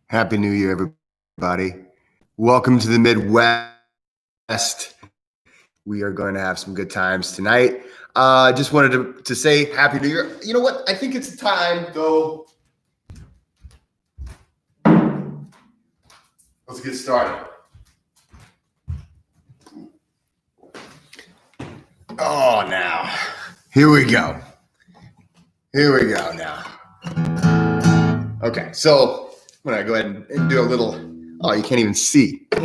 Happy New Year, everybody. Welcome to the Midwest. We are going to have some good times tonight. Just wanted to say Happy New Year. You know what? I think it's a time, though. Let's get started. Oh, now. Here we go. Now. Okay, so I'm going to go ahead and do a little. Oh, you can't even see. I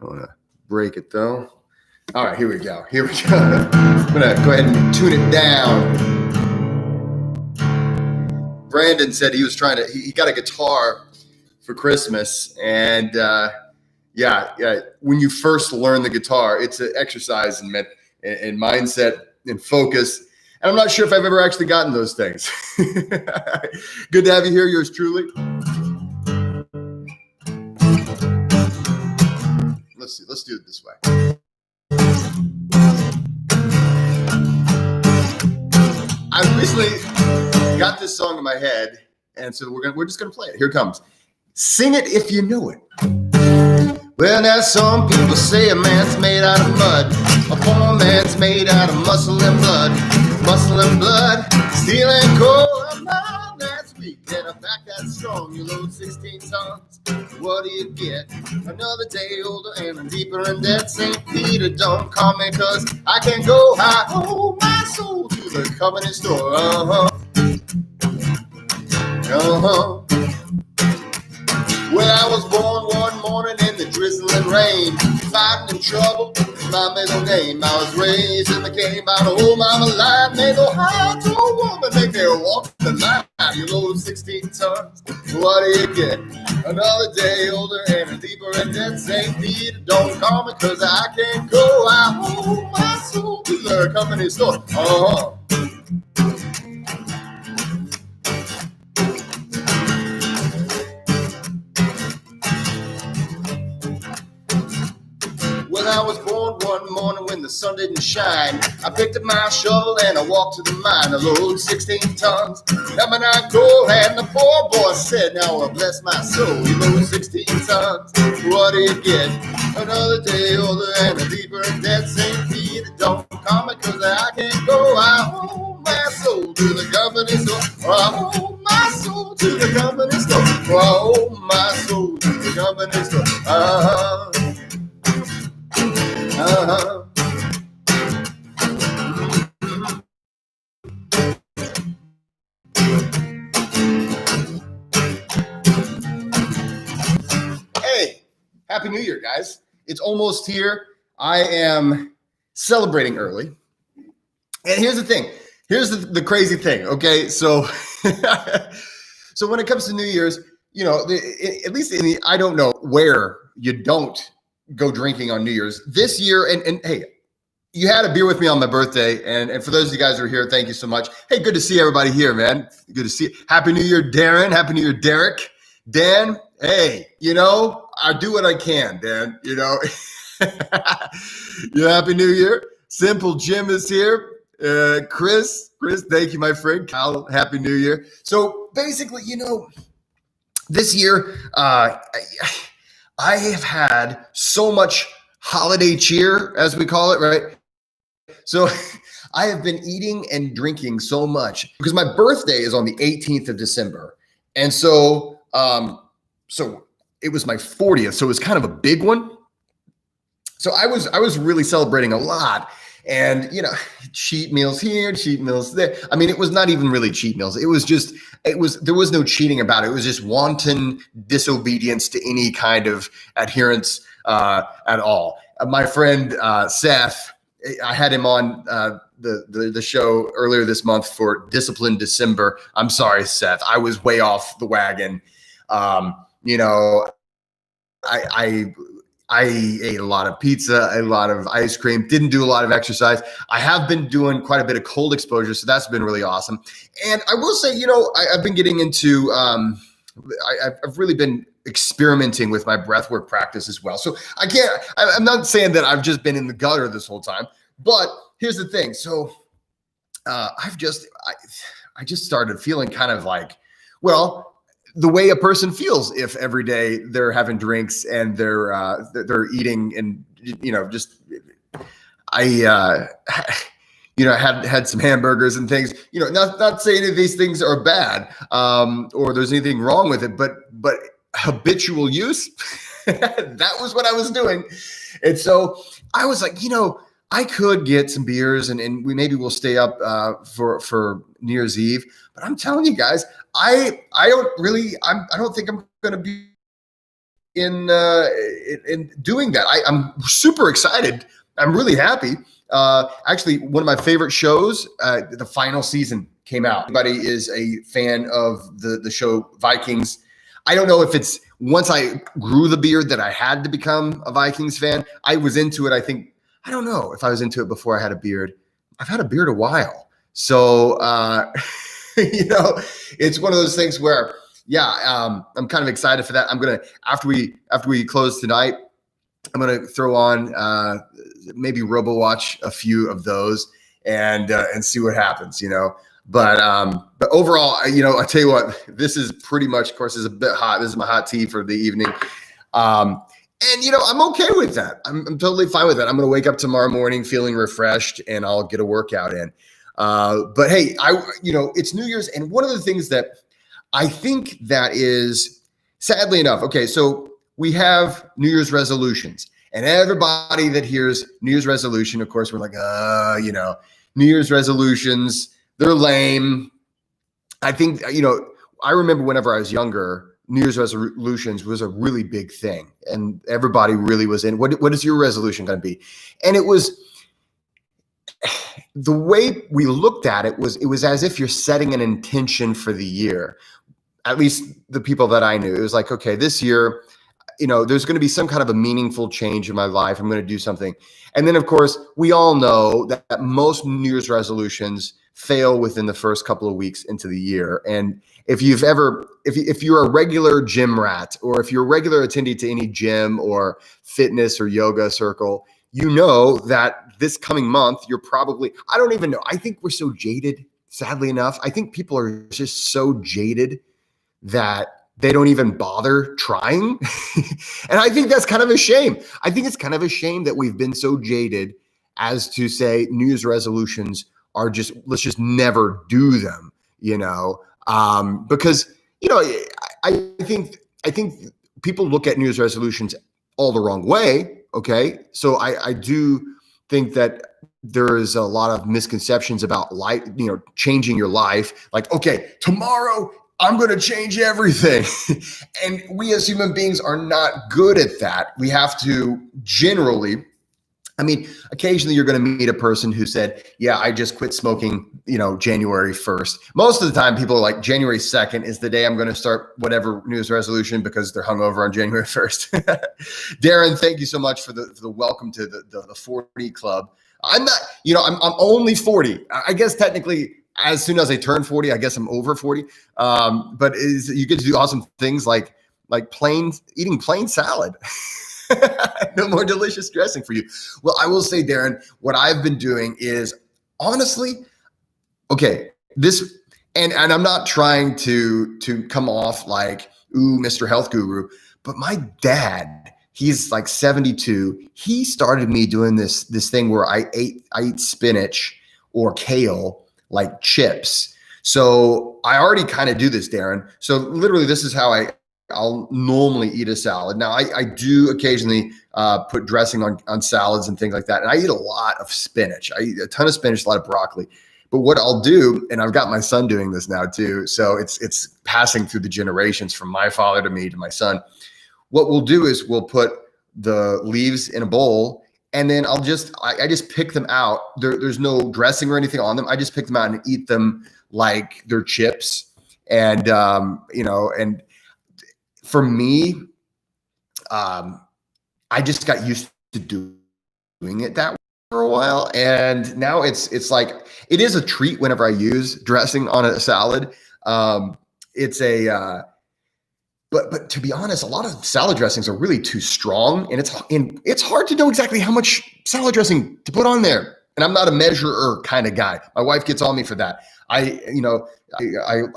want to break it, though. All right, here we go. I'm going to go ahead and tune it down. Brandon said he was he got a guitar for Christmas. And when you first learn the guitar, it's an exercise in mindset and focus. And I'm not sure if I've ever actually gotten those things. Good to have you here, yours truly. Let's see. Let's do it this way. I recently got this song in my head, and so we're just gonna play it. Here it comes. Sing it if you know it. Well, now some people say a man's made out of mud, a poor man's made out of muscle and blood, steel and coal. I'm out last week, and I back that strong. You load 16 tons. What do you get? Another day older and deeper in debt. St. Peter, don't call me, cause I can't go high. Hold my soul to the company store. Well, I was born one morning in the drizzling rain, fighting in trouble, my middle name. I was raised in the game by the old mama line. Made no high to a woman, make her walk the line. You load 16 tons, what do you get? Another day older and deeper in debt. St. Peter, don't call me, cause I can't go. I hold my soul to the company store. Well, I was born one morning when the sun didn't shine. I picked up my shovel and I walked to the mine. I load 16 tons, number 9 coal. And the poor boy said, now bless my soul. You load 16 tons, what do you get? Another day older and deeper in debt. St. Peter, don't call me, cause I can't go. I hold my soul to the company store. I hold my soul to the company store. I hold my soul to the company store. Hey, Happy New Year, guys. It's almost here. I am celebrating early. And here's the thing. Here's the crazy thing, okay? So, so when it comes to New Year's, you know, at least I don't know where you don't go drinking on New Year's this year. And hey, you had a beer with me on my birthday. And for those of you guys who are here, thank you so much. Hey, good to see everybody here, man. Good to see you. Happy New Year, Darren. Happy New Year, Derek. Dan, hey, you know, I do what I can, Dan, you know. Yeah, Happy New Year. Simple Jim is here. Chris, thank you, my friend. Kyle, Happy New Year. So basically, you know, this year, I have had so much holiday cheer, as we call it, right? So I have been eating and drinking so much because my birthday is on the 18th of December. And so, so it was my 40th. So it was kind of a big one. So I was really celebrating a lot. And, you know, cheat meals here, cheat meals there. I mean, it was not even really cheat meals. There was no cheating about it. It was just wanton disobedience to any kind of adherence at all. My friend, Seth, I had him on the show earlier this month for Disciplined December. I'm sorry, Seth. I was way off the wagon. You know, I ate a lot of pizza, a lot of ice cream, didn't do a lot of exercise. I have been doing quite a bit of cold exposure, so that's been really awesome. And I will say, you know, I've been getting into, I've really been experimenting with my breathwork practice as well. So I'm not saying that I've just been in the gutter this whole time, but here's the thing. So I just started feeling kind of like, well, the way a person feels if every day they're having drinks and they're eating and, just I had some hamburgers and things, not saying any of these things are bad, or there's anything wrong with it, but habitual use, that was what I was doing. And so I was like, I could get some beers and we'll stay up for New Year's Eve, but I'm telling you guys, I don't think I'm going to be in doing that. I'm super excited. I'm really happy. Actually, one of my favorite shows, the final season came out. Everybody is a fan of the show Vikings. I don't know if it's once I grew the beard that I had to become a Vikings fan. I was into it. I don't know if I was into it before I had a beard. I've had a beard a while. So, it's one of those things where, I'm kind of excited for that. I'm going to, after we close tonight, I'm going to throw on maybe RoboWatch a few of those and see what happens, But overall, I tell you what, this is pretty much, of course, is a bit hot. This is my hot tea for the evening. And I'm okay with that. I'm totally fine with that. I'm going to wake up tomorrow morning feeling refreshed and I'll get a workout in. But hey, it's New Year's. And one of the things that I think that is, sadly enough, okay, so we have New Year's resolutions, and everybody that hears New Year's resolution, of course, we're like, New Year's resolutions, they're lame. I think, I remember whenever I was younger, New Year's resolutions was a really big thing, and everybody really was in, what is your resolution going to be? And it was, the way we looked at it was as if you're setting an intention for the year. At least the people that I knew, it was like, okay, this year, there's going to be some kind of a meaningful change in my life. I'm going to do something. And then, of course, we all know that most New Year's resolutions fail within the first couple of weeks into the year. And if you're a regular gym rat, or if you're a regular attendee to any gym or fitness or yoga circle, you know that this coming month, you're probably, I don't even know. I think we're so jaded, sadly enough. I think people are just so jaded that they don't even bother trying. And I think that's kind of a shame. I think it's kind of a shame that we've been so jaded as to say New Year's resolutions are just, let's just never do them, because, I think people look at New Year's resolutions all the wrong way. Okay. So I do think that there is a lot of misconceptions about life, changing your life. Like, okay, tomorrow I'm going to change everything. And we as human beings are not good at that. We have to generally, occasionally you're going to meet a person who said, yeah, I just quit smoking, January 1st. Most of the time people are like, January 2nd is the day I'm going to start whatever New Year's resolution because they're hungover on January 1st. Darren, thank you so much for the welcome to the 40 club. I'm not, I'm only 40. I guess technically, as soon as I turn 40, I guess I'm over 40. But you get to do awesome things like eating plain salad. No more delicious dressing for you. Well, I will say, Darren, what I've been doing is honestly, okay, this, and I'm not trying to come off like, ooh, Mr. Health Guru, but my dad, he's like 72. He started me doing this thing where I eat spinach or kale like chips. So I already kind of do this, Darren. So literally this is how I'll normally eat a salad. Now I do occasionally put dressing on salads and things like that. And I eat a lot of spinach. I eat a ton of spinach, a lot of broccoli. But what I'll do, and I've got my son doing this now too, so it's passing through the generations from my father to me to my son. What we'll do is we'll put the leaves in a bowl, and then I just pick them out. There's no dressing or anything on them. I just pick them out and eat them like they're chips. And and for me, I just got used to doing it that way for a while, and now it's like it is a treat whenever I use dressing on a salad. But to be honest, a lot of salad dressings are really too strong, and it's hard to know exactly how much salad dressing to put on there. And I'm not a measurer kind of guy. My wife gets on me for that. I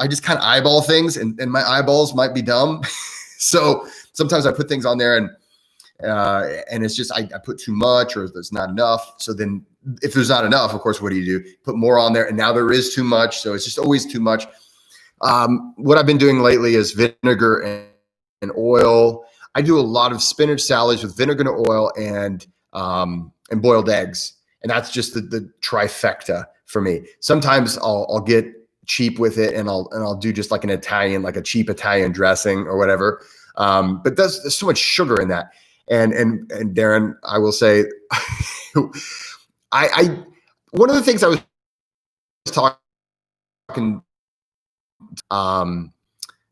just kind of eyeball things, and my eyeballs might be dumb. So sometimes I put things on there and it's just, I put too much or there's not enough. So then if there's not enough, of course, what do? Put more on there. And now there is too much. So it's just always too much. What I've been doing lately is vinegar and oil. I do a lot of spinach salads with vinegar and oil and boiled eggs. And that's just the trifecta for me. Sometimes I'll get cheap with it and I'll do just like a cheap Italian dressing or whatever. But there's so much sugar in that. And Darren, I will say, I one of the things I was talking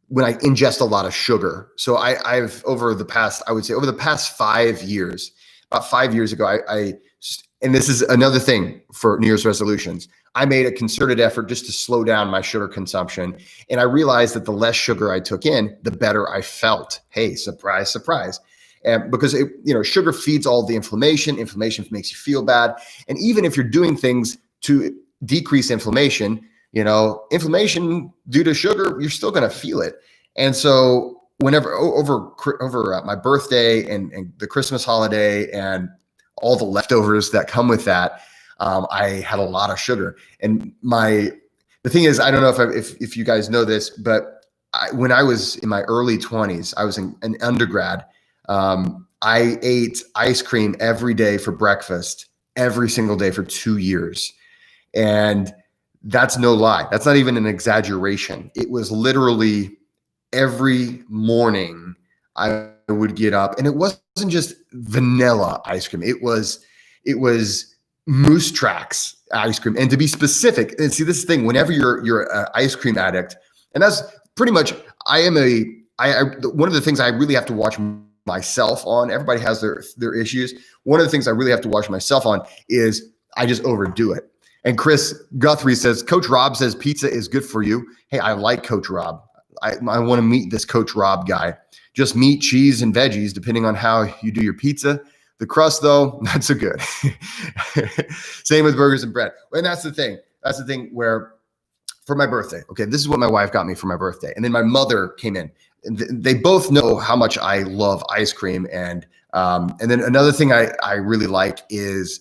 when I ingest a lot of sugar. So I've over the past 5 years, about 5 years ago, and this is another thing for New Year's resolutions. I made a concerted effort just to slow down my sugar consumption. And I realized that the less sugar I took in, the better I felt. Hey, surprise, surprise. And because sugar feeds all the inflammation. Inflammation makes you feel bad. And even if you're doing things to decrease inflammation, inflammation due to sugar, you're still going to feel it. And so whenever over my birthday and the Christmas holiday and all the leftovers that come with that, I had a lot of sugar. And the thing is, I don't know if you guys know this, but when I was in my early 20s, I was an undergrad. I ate ice cream every day for breakfast, every single day for 2 years. And that's no lie. That's not even an exaggeration. It was literally every morning I would get up, and it wasn't just vanilla ice cream. It was Moose Tracks ice cream. And to be specific, and see this thing, whenever you're an ice cream addict, and that's pretty much, one of the things I really have to watch myself on, everybody has their issues. One of the things I really have to watch myself on is I just overdo it. And Chris Guthrie says, Coach Rob says pizza is good for you. Hey, I like Coach Rob. I want to meet this Coach Rob guy. Just meat, cheese, and veggies, depending on how you do your pizza. The crust, though, not so good. Same with burgers and bread. And that's the thing. That's the thing where for my birthday, okay, this is what my wife got me for my birthday. And then my mother came in. And they both know how much I love ice cream. And then another thing I really like is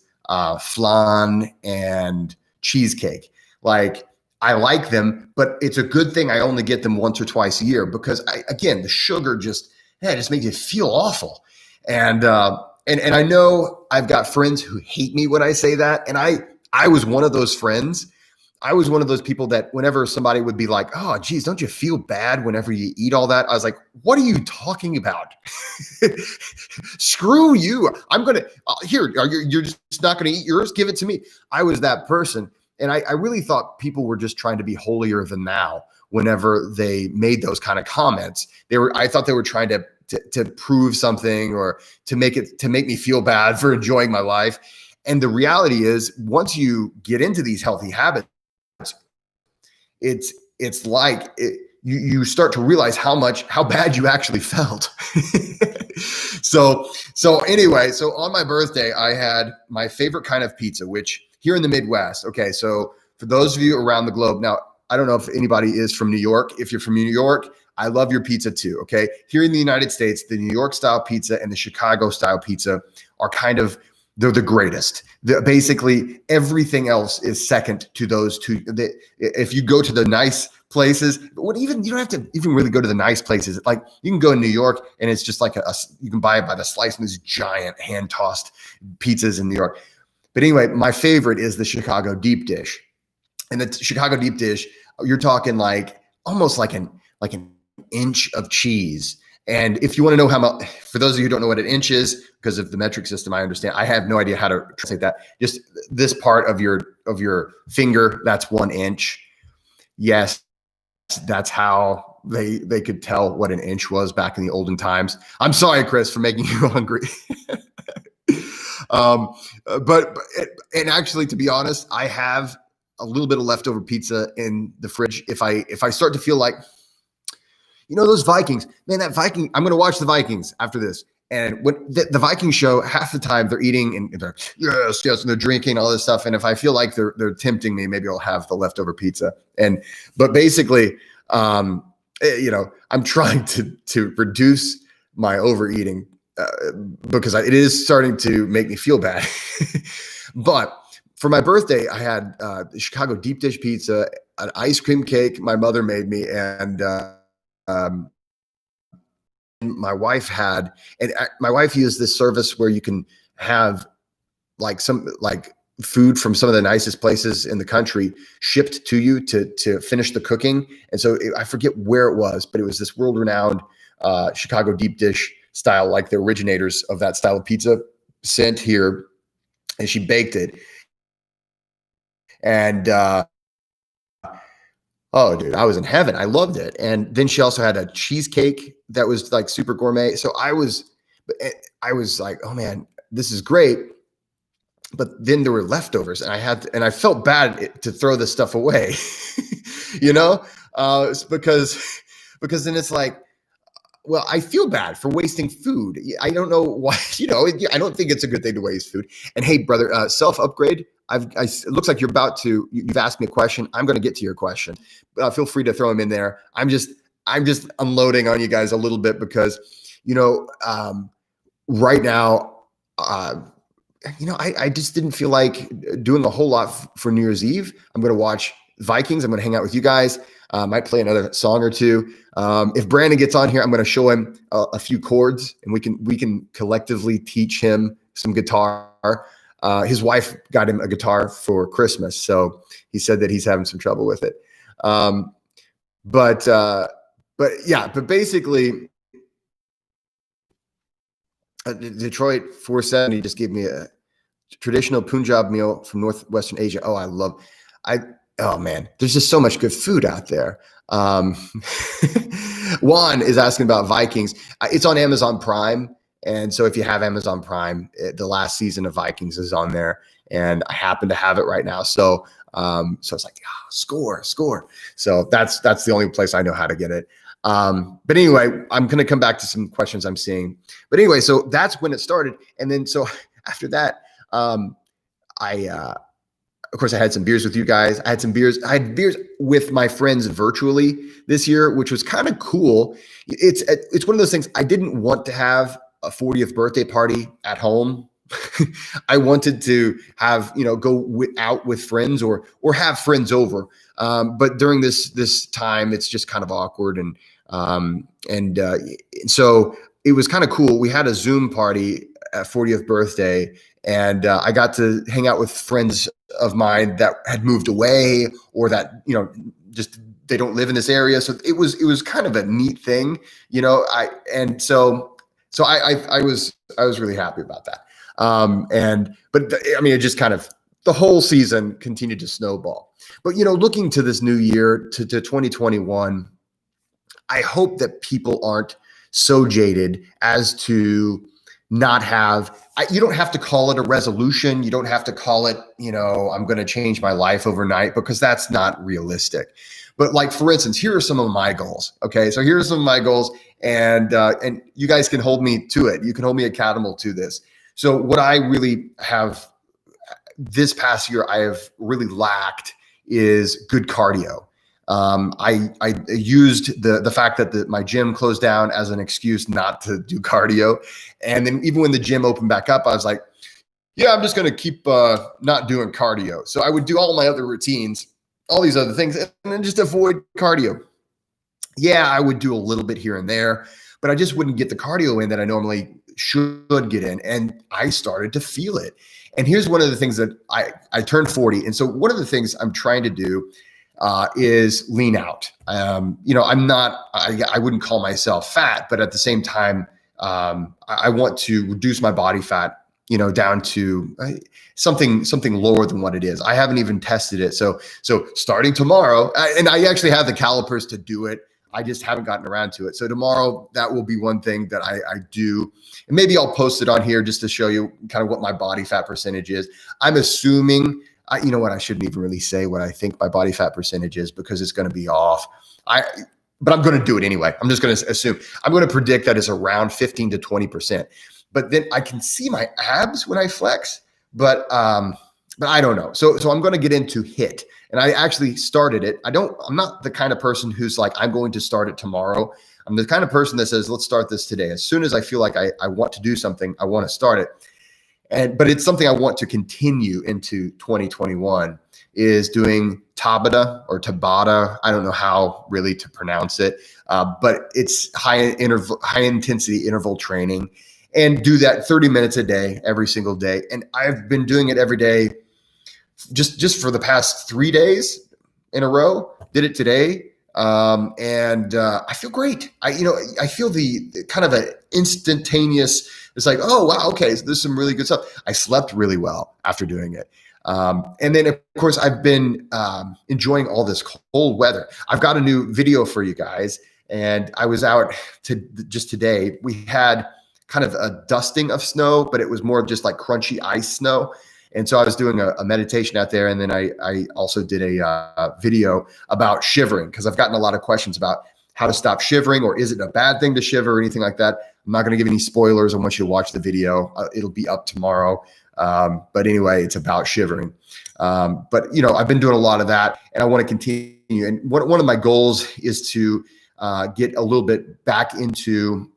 flan and cheesecake. Like, I like them, but it's a good thing I only get them once or twice a year because the sugar just makes you feel awful. And I know I've got friends who hate me when I say that. And I was one of those friends. I was one of those people that whenever somebody would be like, oh, geez, don't you feel bad whenever you eat all that? I was like, what are you talking about? Screw you. I'm going to, you're just not going to eat yours? Give it to me. I was that person. And I really thought people were just trying to be holier than thou whenever they made those kind of comments. I thought they were trying to prove something or to make me feel bad for enjoying my life. And the reality is, once you get into these healthy habits, it's like you start to realize how bad you actually felt. So anyway, so on my birthday, I had my favorite kind of pizza, which here in the Midwest. Okay, so for those of you around the globe, now I don't know if anybody is from New York. If you're from New York, I love your pizza too. Okay, here in the United States, the New York style pizza and the Chicago style pizza are they're the greatest. Basically, everything else is second to those two. If you go to the nice places, you don't have to even really go to the nice places. Like, you can go in New York and it's just like you can buy it by the slice, and these giant hand tossed pizzas in New York. But anyway, my favorite is the Chicago deep dish. And the Chicago deep dish, you're talking like almost like an inch of cheese. And if you want to know how much, for those of you who don't know what an inch is, because of the metric system, I understand. I have no idea how to translate that. Just this part of your finger, that's 1 inch. Yes, that's how they could tell what an inch was back in the olden times. I'm sorry, Chris, for making you hungry. But actually, to be honest, I have a little bit of leftover pizza in the fridge. If I start to feel like, those Vikings, man, that Viking, I'm going to watch the Vikings after this. And when the Viking show, half the time they're eating and they're yes, yes, and they're drinking all this stuff. And if I feel like they're tempting me, maybe I'll have the leftover pizza. But basically, I'm trying to reduce my overeating because it is starting to make me feel bad. But for my birthday, I had Chicago deep dish pizza, an ice cream cake my mother made me, and my wife had, and my wife used this service where you can have like food from some of the nicest places in the country shipped to you to finish the cooking. And so I forget where it was, but it was this world-renowned Chicago deep dish style, like the originators of that style of pizza sent here, and she baked it. And oh, dude, I was in heaven. I loved it. And then she also had a cheesecake that was like super gourmet. So I was like, oh man, this is great. But then there were leftovers, and I felt bad to throw this stuff away, it's because then it's like, well, I feel bad for wasting food. I don't know why, I don't think it's a good thing to waste food. And hey, brother, self-upgrade. It looks like you've asked me a question. I'm going to get to your question. Feel free to throw them in there. I'm just unloading on you guys a little bit because, right now, I just didn't feel like doing a whole lot for New Year's Eve. I'm going to watch Vikings. I'm going to hang out with you guys. Might play another song or two. If Brandon gets on here, I'm going to show him a few chords, and we can collectively teach him some guitar. His wife got him a guitar for Christmas, so he said that he's having some trouble with it. But basically, Detroit 470 just gave me a traditional Punjab meal from Northwestern Asia. Oh man, there's just so much good food out there. Juan is asking about Vikings. It's on Amazon Prime. And so if you have Amazon Prime, the last season of Vikings is on there, and I happen to have it right now. So it's like, score. So that's the only place I know how to get it. But anyway, I'm going to come back to some questions I'm seeing. But anyway, so that's when it started. And then, so after that, of course, I had some beers with you guys. I had beers with my friends virtually this year, which was kind of cool. It's one of those things. I didn't want to have a 40th birthday party at home. I wanted to have, go out with friends or have friends over. But during this time, it's just kind of awkward. And so it was kind of cool. We had a Zoom party at 40th birthday, and I got to hang out with friends of mine that had moved away or that, just they don't live in this area. So it was kind of a neat thing, So I was really happy about that. It just kind of, the whole season continued to snowball. But, looking to this new year, to 2021, I hope that people aren't so jaded as to not have, you don't have to call it a resolution. You don't have to call it, I'm going to change my life overnight, because that's not realistic. But like, for instance, here are some of my goals. Okay. So here are some of my goals, and you guys can hold me to it. You can hold me accountable to this. So what I really have this past year, I have really lacked is good cardio. I used the fact that my gym closed down as an excuse not to do cardio. And then even when the gym opened back up, I was like, yeah, I'm just going to keep not doing cardio. So I would do all my other routines, all these other things, and then just avoid cardio. Yeah, I would do a little bit here and there, but I just wouldn't get the cardio in that I normally should get in. And I started to feel it. And here's one of the things that I turned 40. And so one of the things I'm trying to do is lean out. I wouldn't call myself fat, but at the same time, I want to reduce my body fat, down to something lower than what it is. I haven't even tested it. So starting tomorrow, and I actually have the calipers to do it. I just haven't gotten around to it. So tomorrow, that will be one thing that I do. And maybe I'll post it on here just to show you kind of what my body fat percentage is. I'm assuming, you know what, I shouldn't even really say what I think my body fat percentage is, because it's going to be off. but I'm going to do it anyway. I'm just going to assume. I'm going to predict that is around 15 to 20%. But then I can see my abs when I flex, but I don't know. So I'm going to get into HIIT, and I actually started it. I'm not the kind of person who's like, I'm going to start it tomorrow. I'm the kind of person that says, let's start this today. As soon as I feel like I want to do something, I want to start it. But it's something I want to continue into 2021, is doing Tabata. I don't know how really to pronounce it, but it's high intensity interval training, and do that 30 minutes a day, every single day. And I've been doing it every day, just for the past 3 days in a row. Did it today. And I feel great. I feel the kind of an instantaneous, it's like, oh, wow, okay, so there's some really good stuff. I slept really well after doing it. And then of course I've been enjoying all this cold weather. I've got a new video for you guys, and I was out just today. We had kind of a dusting of snow, but it was more just like crunchy ice snow. And so I was doing a meditation out there. And then I also did a video about shivering, because I've gotten a lot of questions about how to stop shivering, or is it a bad thing to shiver, or anything like that. I'm not going to give any spoilers. I want you to watch the video. It'll be up tomorrow. But anyway, it's about shivering. But I've been doing a lot of that, and I want to continue. And one of my goals is to get a little bit back into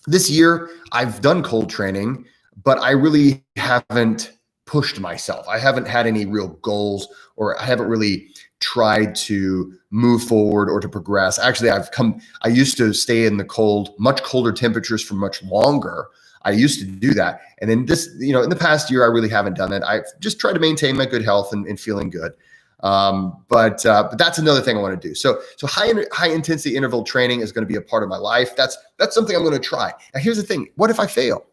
this year. I've done cold training, but I really haven't pushed myself. I haven't had any real goals, or I haven't really tried to move forward or to progress. Actually, I used to stay in the cold, much colder temperatures for much longer. I used to do that. And then in the past year, I really haven't done that. I've just tried to maintain my good health and feeling good. But that's another thing I want to do. So high intensity interval training is going to be a part of my life. That's something I'm going to try. Now, here's the thing. What if I fail?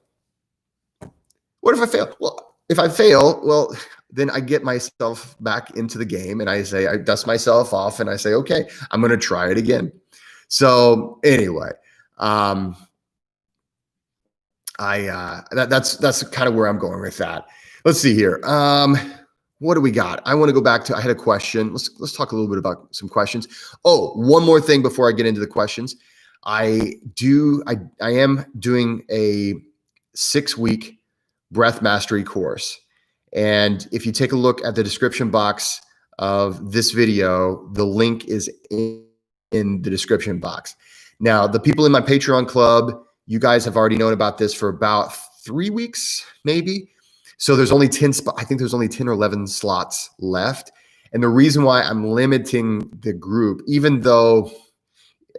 Well, if I fail, well, then I get myself back into the game, and I dust myself off, and I say, okay, I'm going to try it again. So anyway, that's kind of where I'm going with that. Let's see here. What do we got? I want to go back to, I had a question. Let's talk a little bit about some questions. Oh, one more thing before I get into the questions. I am doing a 6-week breath mastery course. And if you take a look at the description box of this video, the link is in the description box. Now, the people in my Patreon club, you guys have already known about this for about 3 weeks, maybe. So there's only 10 I think there's only 10 or 11 slots left. And the reason why I'm limiting the group, even though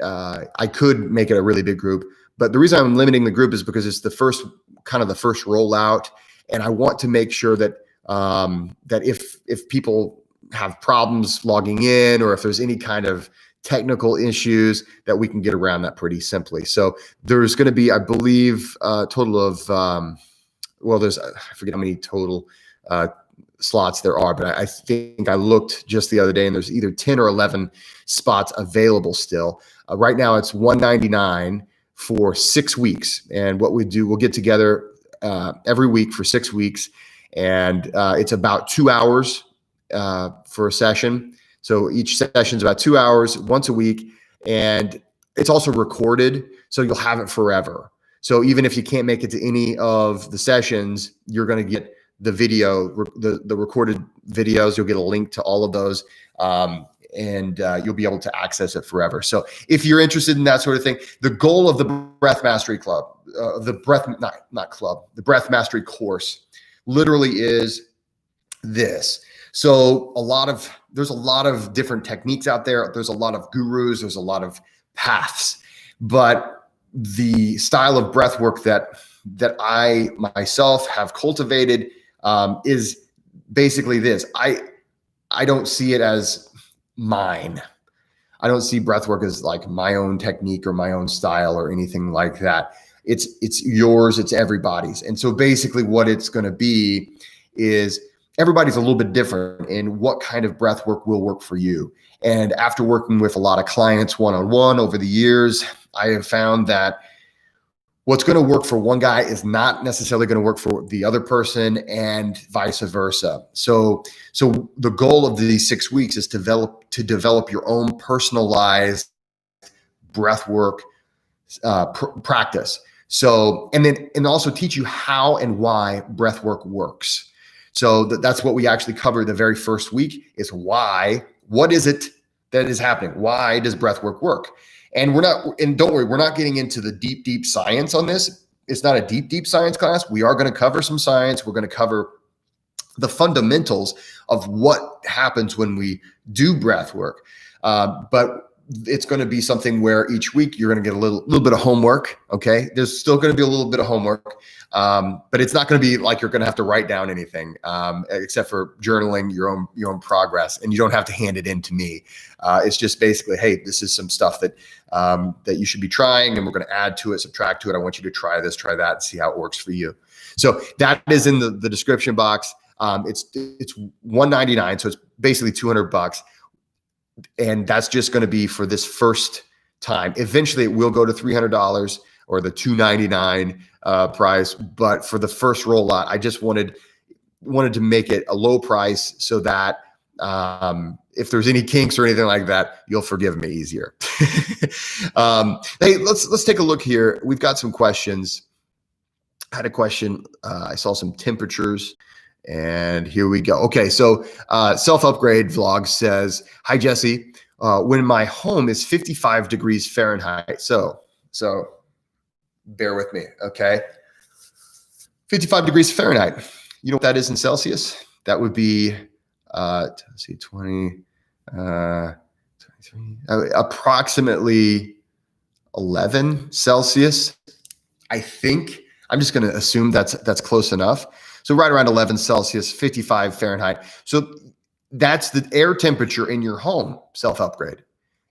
I could make it a really big group, but the reason I'm limiting the group is because it's the first rollout. And I want to make sure that that if people have problems logging in, or if there's any kind of technical issues, that we can get around that pretty simply. So there's going to be, I believe, a total of, I forget how many total slots there are, but I think I looked just the other day, and there's either 10 or 11 spots available still. Right now it's $199 for 6 weeks. And what we do, we'll get together every week for 6 weeks, and it's about 2 hours for a session. So each session is about 2 hours once a week, and it's also recorded, so you'll have it forever. So even if you can't make it to any of the sessions, you're going to get the video, the recorded videos. You'll get a link to all of those, and you'll be able to access it forever. So if you're interested in that sort of thing, the goal of the Breath Mastery Club, the Breath Mastery course, literally is this. So there's a lot of different techniques out there. There's a lot of gurus. There's a lot of paths, but the style of breath work that I myself have cultivated is basically this. I don't see it as mine. I don't see breath work as like my own technique or my own style or anything like that. It's yours. It's everybody's. And so basically what it's going to be is everybody's a little bit different in what kind of breath work will work for you. And after working with a lot of clients one-on-one over the years, I have found that what's going to work for one guy is not necessarily going to work for the other person, and vice versa. So the goal of these 6 weeks is to develop your own personalized breath work practice. So, and also teach you how and why breath work works. So that's what we actually cover the very first week is why, what is it that is happening? Why does breath work? And don't worry, we're not getting into the deep science on this. It's not a deep science class. We are going to cover some science. We're going to cover the fundamentals of what happens when we do breath work. But it's going to be something where each week you're going to get a little bit of homework. Okay. There's still going to be a little bit of homework. But it's not going to be like you're going to have to write down anything, except for journaling your own progress, and you don't have to hand it in to me. It's just basically, hey, this is some stuff that you should be trying, and we're going to add to it, subtract to it. I want you to try this, try that, and see how it works for you. So that is in the description box. It's $199, so it's basically $200. And that's just going to be for this first time. Eventually it will go to $300 or the $299 price. But for the first rollout, I just wanted to make it a low price so that if there's any kinks or anything like that, you'll forgive me easier. Hey, let's take a look here. We've got some questions. I had a question. I saw some temperatures. And here we go. Okay, so Self-Upgrade Vlog says, hi, Jesse. When my home is 55 degrees Fahrenheit, so bear with me, okay? 55 degrees Fahrenheit. You know what that is in Celsius? That would be, let's see, 23, approximately 11 Celsius, I think. I'm just going to assume that's close enough. So right around 11 Celsius, 55 Fahrenheit. So that's the air temperature in your home, Self-Upgrade.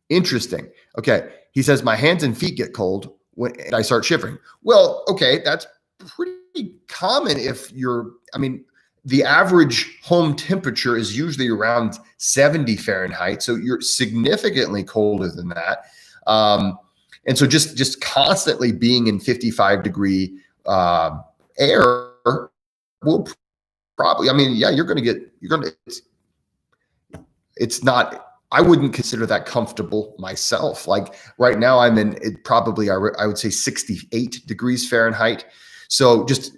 Interesting. Okay. He says, my hands and feet get cold when I start shivering. Well, okay. That's pretty common the average home temperature is usually around 70 Fahrenheit. So you're significantly colder than that. And so just constantly being in 55 degree air will probably, it's not, I wouldn't consider that comfortable myself. Like right now I'm in it probably, I would say 68 degrees Fahrenheit. So just,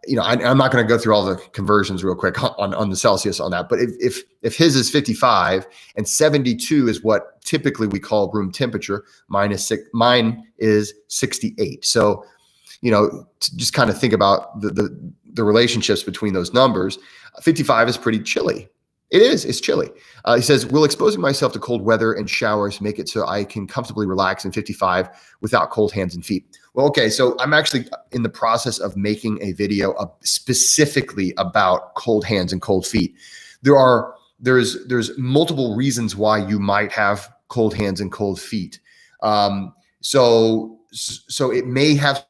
I'm not going to go through all the conversions real quick on the Celsius on that, but if his is 55 and 72 is what typically we call room temperature, mine is 68. So, just kind of think about the relationships between those numbers. 55 is pretty chilly. It is. It's chilly. He says, will exposing myself to cold weather and showers make it so I can comfortably relax in 55 without cold hands and feet? Well, okay. So I'm actually in the process of making a video specifically about cold hands and cold feet. There's multiple reasons why you might have cold hands and cold feet. So it may have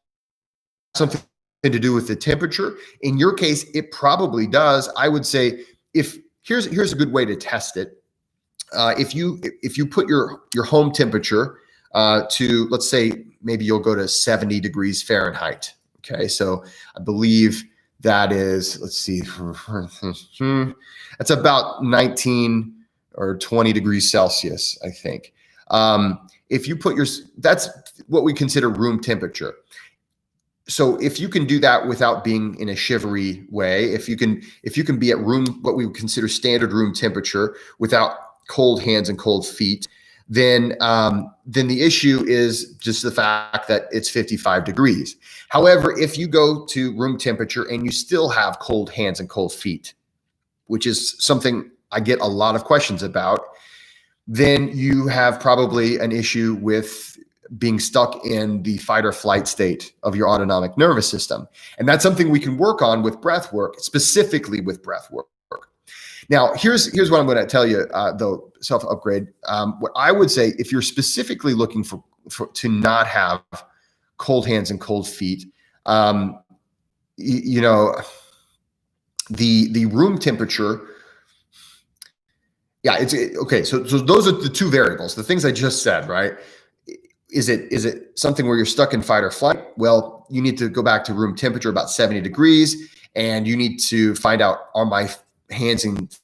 something to do with the temperature. In your case, it probably does. I would say here's a good way to test it. If you put your home temperature to, let's say, maybe you'll go to 70 degrees Fahrenheit. Okay. So I believe that is, let's see, that's about 19 or 20 degrees Celsius, I think. If you put that's what we consider room temperature. So if you can do that without being in a shivery way, if you can be at what we would consider standard room temperature without cold hands and cold feet, then the issue is just the fact that it's 55 degrees. However, if you go to room temperature and you still have cold hands and cold feet, which is something I get a lot of questions about, then you have probably an issue with being stuck in the fight or flight state of your autonomic nervous system. And that's something we can work on with breath work, specifically with breath work. Now, here's what I'm going to tell you, though, Self-Upgrade. What I would say, if you're specifically looking for to not have cold hands and cold feet, the room temperature. Yeah, it's okay. So those are the two variables, the things I just said, right? Is it something where you're stuck in fight or flight? Well, you need to go back to room temperature, about 70 degrees, and you need to find out, are my hands and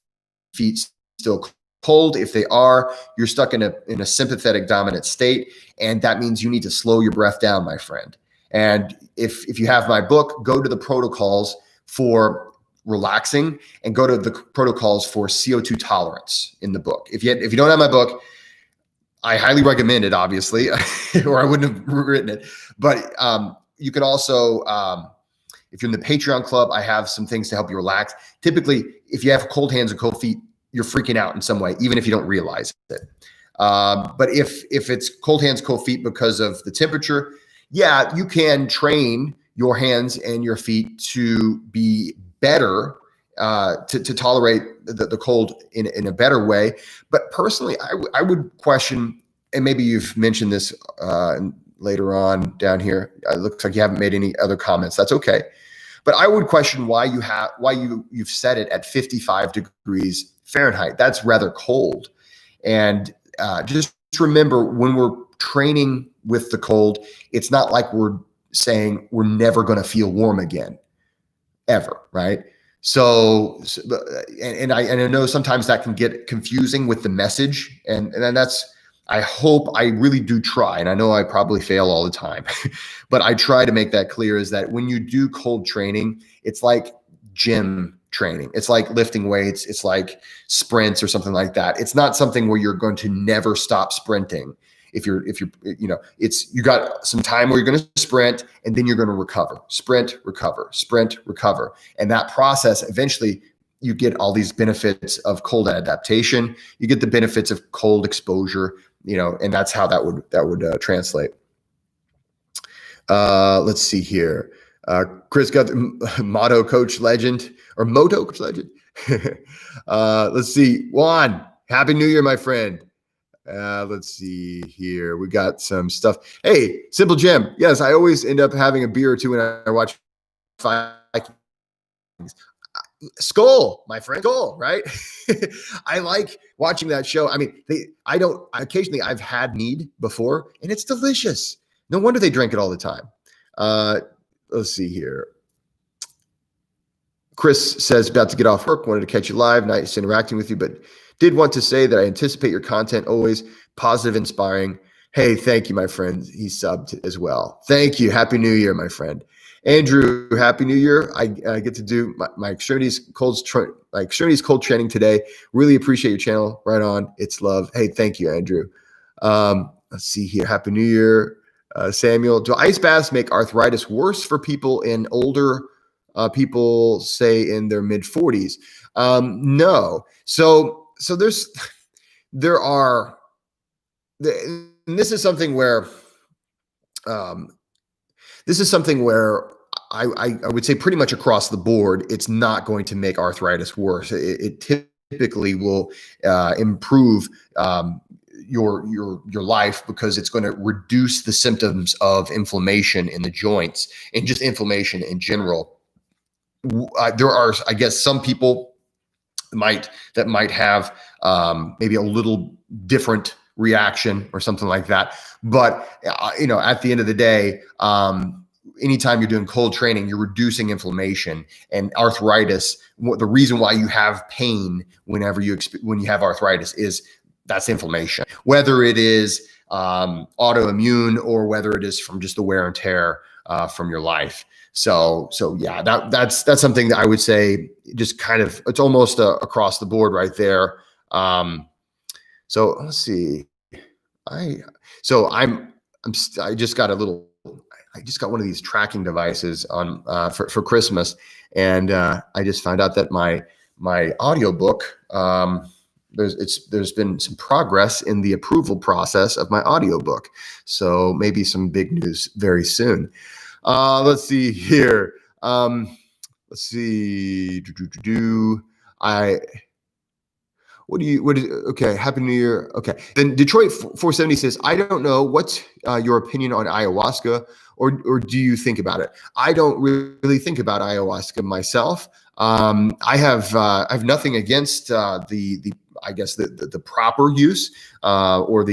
feet still cold. If they are, you're stuck in a sympathetic dominant state. And that means you need to slow your breath down, my friend. And if you have my book, go to the protocols for relaxing and go to the protocols for CO2 tolerance in the book. If you don't have my book, I highly recommend it, obviously, or I wouldn't have written it. But you can also, if you're in the Patreon club, I have some things to help you relax. Typically, if you have cold hands and cold feet, you're freaking out in some way, even if you don't realize it. But if it's cold hands, cold feet because of the temperature, yeah, you can train your hands and your feet to be better, to tolerate the cold in a better way. But personally, I would question, and maybe you've mentioned this later on down here. It looks like you haven't made any other comments. That's okay. But I would question why you've set it at 55 degrees Fahrenheit. That's rather cold. And just remember, when we're training with the cold, it's not like we're saying we're never going to feel warm again, ever, right? So I know sometimes that can get confusing with the message, and that's, I hope, I really do try, and I know I probably fail all the time, but I try to make that clear, is that when you do cold training, it's like gym training. It's like lifting weights. It's like sprints or something like that. It's not something where you're going to never stop sprinting. If you're, you got some time where you're going to sprint and then you're going to recover, sprint, recover, sprint, recover. And that process, eventually you get all these benefits of cold adaptation. You get the benefits of cold exposure, and that's how that would translate. Let's see here. Chris got the Moto Coach Legend or Moto Coach Legend. Let's see. Juan, Happy New Year, my friend. Let's see here. We got some stuff. Hey, Simple Jim. Yes, I always end up having a beer or two when I watch VIKINGS. Skull, my friend, Skull, right? I like watching that show. I mean, occasionally I've had mead before and it's delicious. No wonder they drink it all the time. Let's see here. Chris says, about to get off work, wanted to catch you live, nice interacting with you, but did want to say that I anticipate your content, always positive, inspiring. Hey, thank you, my friend. He subbed as well. Thank you. Happy New Year, my friend. Andrew, Happy New Year. I get to do my Extremities cold training today. Really appreciate your channel. Right on. It's love. Hey, thank you, Andrew. Let's see here. Happy New Year. Samuel, do ice baths make arthritis worse for people in older people, say in their mid 40s? No. So this is something where I would say pretty much across the board, it's not going to make arthritis worse. It typically will improve your life, because it's going to reduce the symptoms of inflammation in the joints and just inflammation in general. There are, I guess, some people that might have maybe a little different reaction or something like that. But at the end of the day, anytime you're doing cold training, you're reducing inflammation and arthritis. The reason why you have pain when you have arthritis is that's inflammation, whether it is autoimmune or whether it is from just the wear and tear from your life. So yeah, that's something that I would say just kind of, it's almost across the board right there. So let's see. I just got one of these tracking devices on for Christmas, and I just found out that my audiobook, there's been some progress in the approval process of my audiobook. So maybe some big news very soon. Let's see here. Let's see. Okay. Happy New Year. Okay. Then Detroit 470 says, I don't know, what's your opinion on ayahuasca, or do you think about it? I don't really think about ayahuasca myself. I have nothing against the proper use, or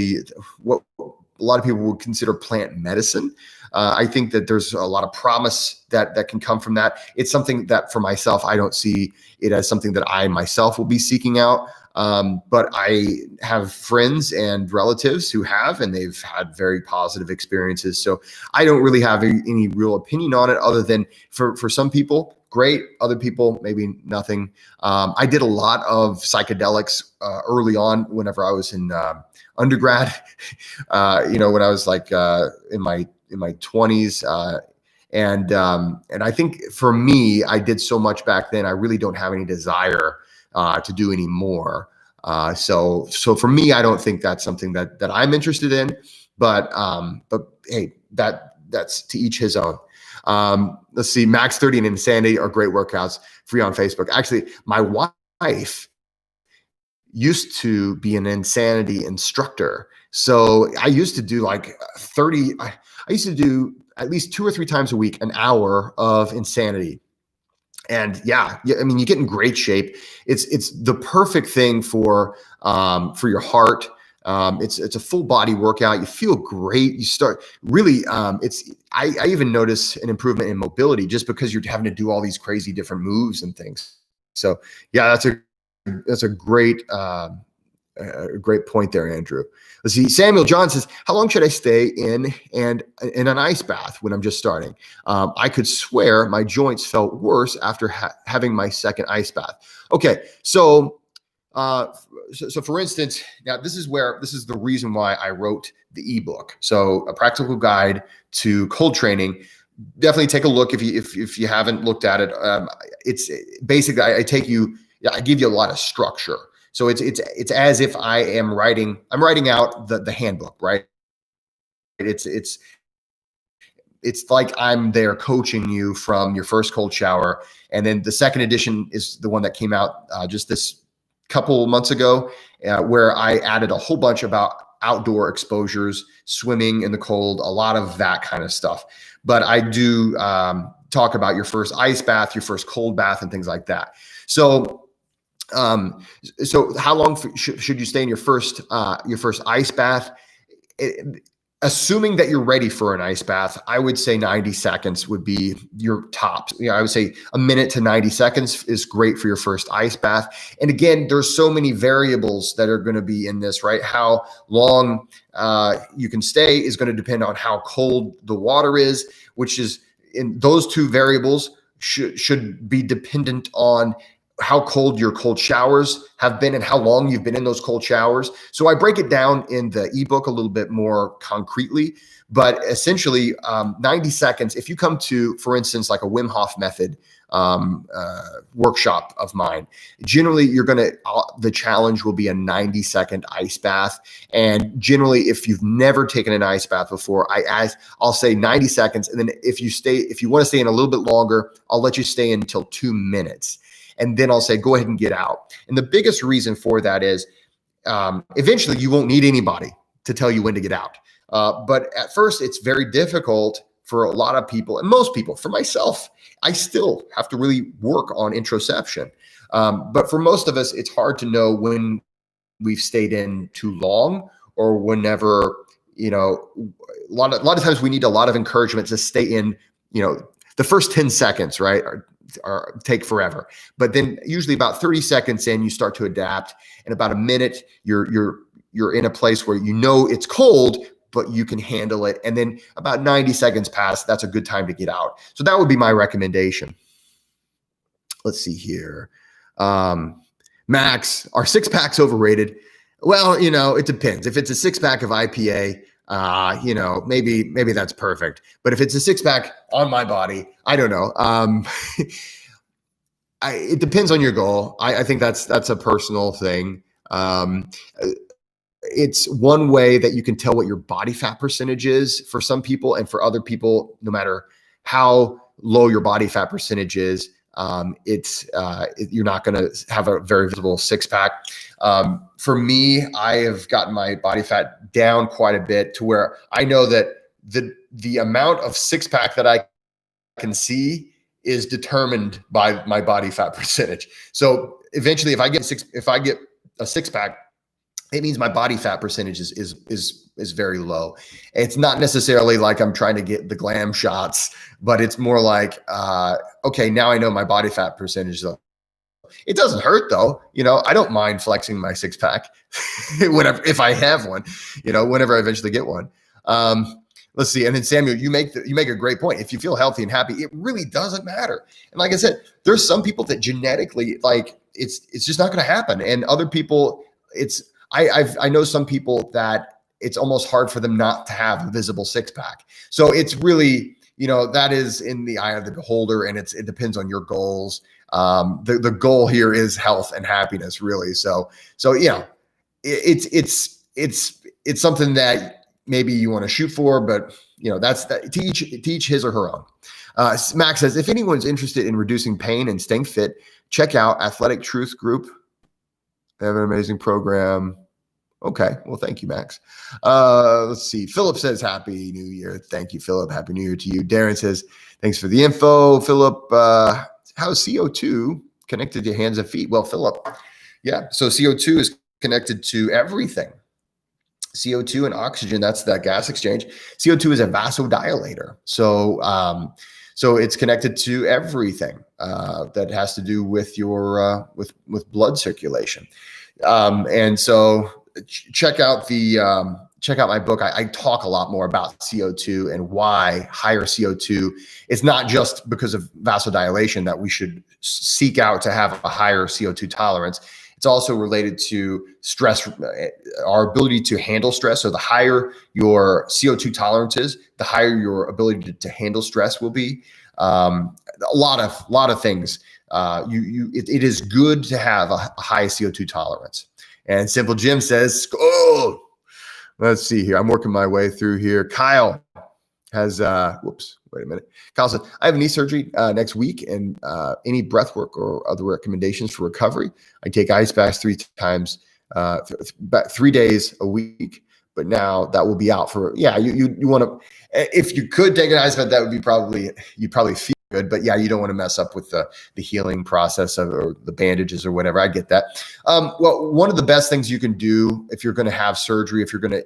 what a lot of people would consider plant medicine. I think that there's a lot of promise that can come from that. It's something that for myself, I don't see it as something that I myself will be seeking out. But I have friends and relatives who have, and they've had very positive experiences. So I don't really have any real opinion on it, other than for some people, great. Other people, maybe nothing. I did a lot of psychedelics early on whenever I was in undergrad, when I was like in my 20s. And I think for me, I did so much back then, I really don't have any desire to do any more. So for me, I don't think that's something that I'm interested in, but hey, that's to each his own. Let's see, Max 30 and Insanity are great workouts, free on Facebook. Actually, my wife used to be an insanity instructor. So I used to do like 30, I used to do at least 2 or 3 times a week, an hour of insanity. And yeah, I mean, you get in great shape. It's the perfect thing for your heart. It's a full body workout. You feel great. You start really, I even notice an improvement in mobility just because you're having to do all these crazy different moves and things. So yeah, that's a great point there, Andrew. Let's see. Samuel John says, how long should I stay in an ice bath when I'm just starting? I could swear my joints felt worse after having my second ice bath. Okay. So for instance, now this is the reason why I wrote the ebook. So a practical guide to cold training. Definitely take a look if you haven't looked at it. It's basically, I give you a lot of structure. So it's as if I'm writing out the handbook, right? It's like I'm there coaching you from your first cold shower. And then the second edition is the one that came out just this couple months ago, where I added a whole bunch about outdoor exposures, swimming in the cold, a lot of that kind of stuff. But I do talk about your first ice bath, your first cold bath, and things like that. So how long should you stay in your first ice bath? Assuming that you're ready for an ice bath, I would say 90 seconds would be your top. I would say a minute to 90 seconds is great for your first ice bath. And again, there's so many variables that are going to be in this, right? How long you can stay is going to depend on how cold the water is, which is in those two variables should be dependent on how cold your cold showers have been and how long you've been in those cold showers. So I break it down in the ebook a little bit more concretely, but essentially 90 seconds. If you come to, for instance, like a Wim Hof method workshop of mine, generally the challenge will be a 90-second ice bath. And generally, if you've never taken an ice bath before, I'll say 90 seconds. And then if you want to stay in a little bit longer, I'll let you stay in until 2 minutes. And then I'll say, go ahead and get out. And the biggest reason for that is eventually you won't need anybody to tell you when to get out. But at first, it's very difficult for a lot of people, and most people, for myself, I still have to really work on introception. But for most of us, it's hard to know when we've stayed in too long, or whenever, a lot of times we need a lot of encouragement to stay in, the first 10 seconds, right? Or take forever. But then usually about 30 seconds in, you start to adapt. And about a minute, you're in a place where it's cold, but you can handle it. And then about 90 seconds pass, that's a good time to get out. So that would be my recommendation. Let's see here. Max, are 6-packs overrated? Well, it depends. If it's a 6-pack of IPA, maybe that's perfect. But if it's a 6-pack on my body, I don't know. It depends on your goal. I think that's a personal thing. It's one way that you can tell what your body fat percentage is for some people, and for other people, no matter how low your body fat percentage is, you're not going to have a very visible 6-pack. For me, I have gotten my body fat down quite a bit to where I know that the amount of 6-pack that I can see is determined by my body fat percentage. So eventually, if I get a 6-pack, it means my body fat percentage is very low. It's not necessarily like I'm trying to get the glam shots, but it's more like, okay, now I know my body fat percentage is low. It doesn't hurt though. I don't mind flexing my six pack if I have one, whenever I eventually get one. Let's see. And then Samuel, you make a great point. If you feel healthy and happy, it really doesn't matter. And like I said, there's some people that genetically, like, it's just not going to happen. And other people, I know some people that it's almost hard for them not to have a visible six pack. So it's really, that is in the eye of the beholder, and it depends on your goals. The goal here is health and happiness, really. So it's something that maybe you want to shoot for, but that's that. Teach his or her own. Max says, if anyone's interested in reducing pain and staying fit, check out Athletic Truth Group. They have an amazing program. Okay. Well, thank you, Max. Let's see. Philip says, Happy New Year. Thank you, Philip. Happy New Year to you. Darren says, thanks for the info. Philip, how is CO2 connected to hands and feet? Well, Philip, yeah. So CO2 is connected to everything. CO2 and oxygen, that's that gas exchange. CO2 is a vasodilator. So it's connected to everything that has to do with your with blood circulation. And so check out my book. I talk a lot more about CO2 and why higher CO2. It's not just because of vasodilation that we should seek out to have a higher CO2 tolerance. It's also related to stress, our ability to handle stress. So the higher your CO2 tolerance is, the higher your ability to handle stress will be. A lot of things. It is good to have a high CO2 tolerance. And Simple Jim says, oh, let's see here. I'm working my way through here. Kyle has, wait a minute. Kyle says, I have knee surgery next week, and any breath work or other recommendations for recovery? I take ice baths 3 times, 3 days a week, but now that will be out for, you want to, if you could take an ice bath, that would be you'd probably feel good, but yeah, you don't want to mess up with the healing process or the bandages or whatever. I get that. Well, one of the best things you can do if you're going to have surgery, if you're going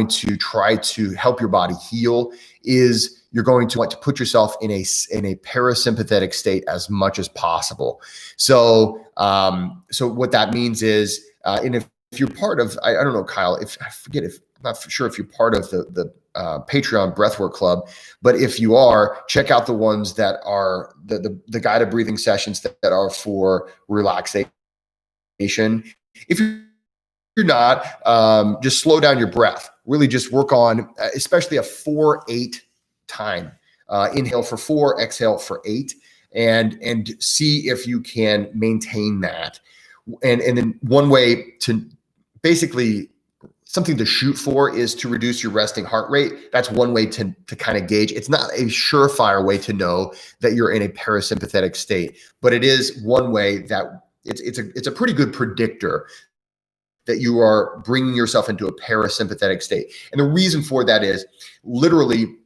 to try to help your body heal, is you're going to want to put yourself in a parasympathetic state as much as possible. So what that means is, and if you're part of, I don't know, Kyle, I'm not sure if you're part of the Patreon Breathwork Club, but if you are, check out the ones that are the guided breathing sessions that are for relaxation. If you're not, just slow down your breath. Really just work on, especially a 4-8 time. Inhale for 4, exhale for 8, and see if you can maintain that. And then one way to basically something to shoot for is to reduce your resting heart rate. That's one way to kind of gauge. It's not a surefire way to know that you're in a parasympathetic state, but it is one way that it's a pretty good predictor that you are bringing yourself into a parasympathetic state. And the reason for that is literally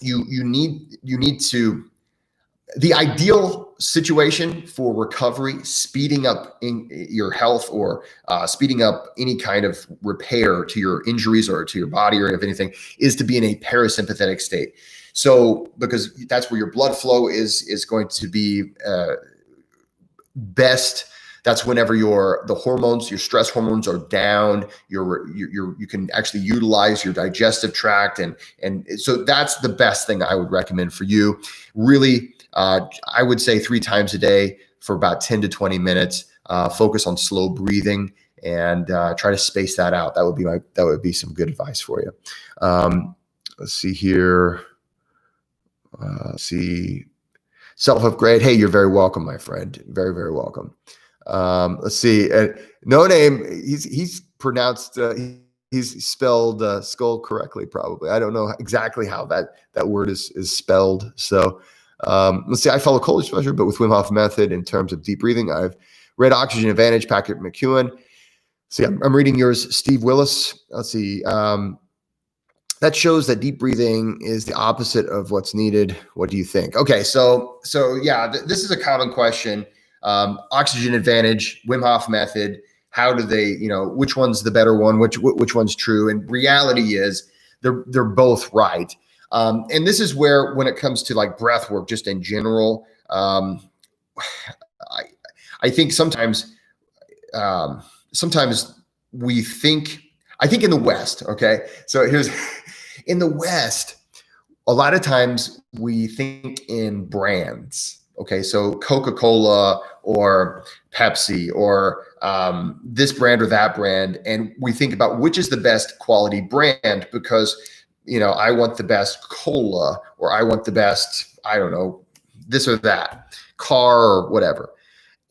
you need to, the ideal situation for recovery, speeding up in your health or speeding up any kind of repair to your injuries or to your body or if anything, is to be in a parasympathetic state. So because that's where your blood flow is going to be best. That's whenever the hormones, your stress hormones are down, you can actually utilize your digestive tract. And so that's the best thing I would recommend for you. Really, I would say 3 times a day for about 10 to 20 minutes, focus on slow breathing and try to space that out. That would be some good advice for you. Let's see here. Self-upgrade. Hey, you're very welcome, my friend. Very, very welcome. Let's see. No name. He's pronounced. He's spelled skull correctly. Probably. I don't know exactly how that word is spelled. So let's see. I follow Cole's measure, but with Wim Hof method in terms of deep breathing. I've read Oxygen Advantage, Patrick McEwen. See, I'm reading yours, Steve Willis. Let's see. That shows that deep breathing is the opposite of what's needed. What do you think? Okay, so yeah, this is a common question. Oxygen Advantage, Wim Hof method. How do they, which one's the better one? Which one's true? And reality is they're both right. And this is where, when it comes to like breath work, just in general, I, I think sometimes, sometimes we think, I think in the West, okay. So here's, in the West, a lot of times we think in brands. Okay, so Coca-Cola or Pepsi or this brand or that brand, and we think about which is the best quality brand because, you know, I want the best cola or I want the best, I don't know, this or that car or whatever.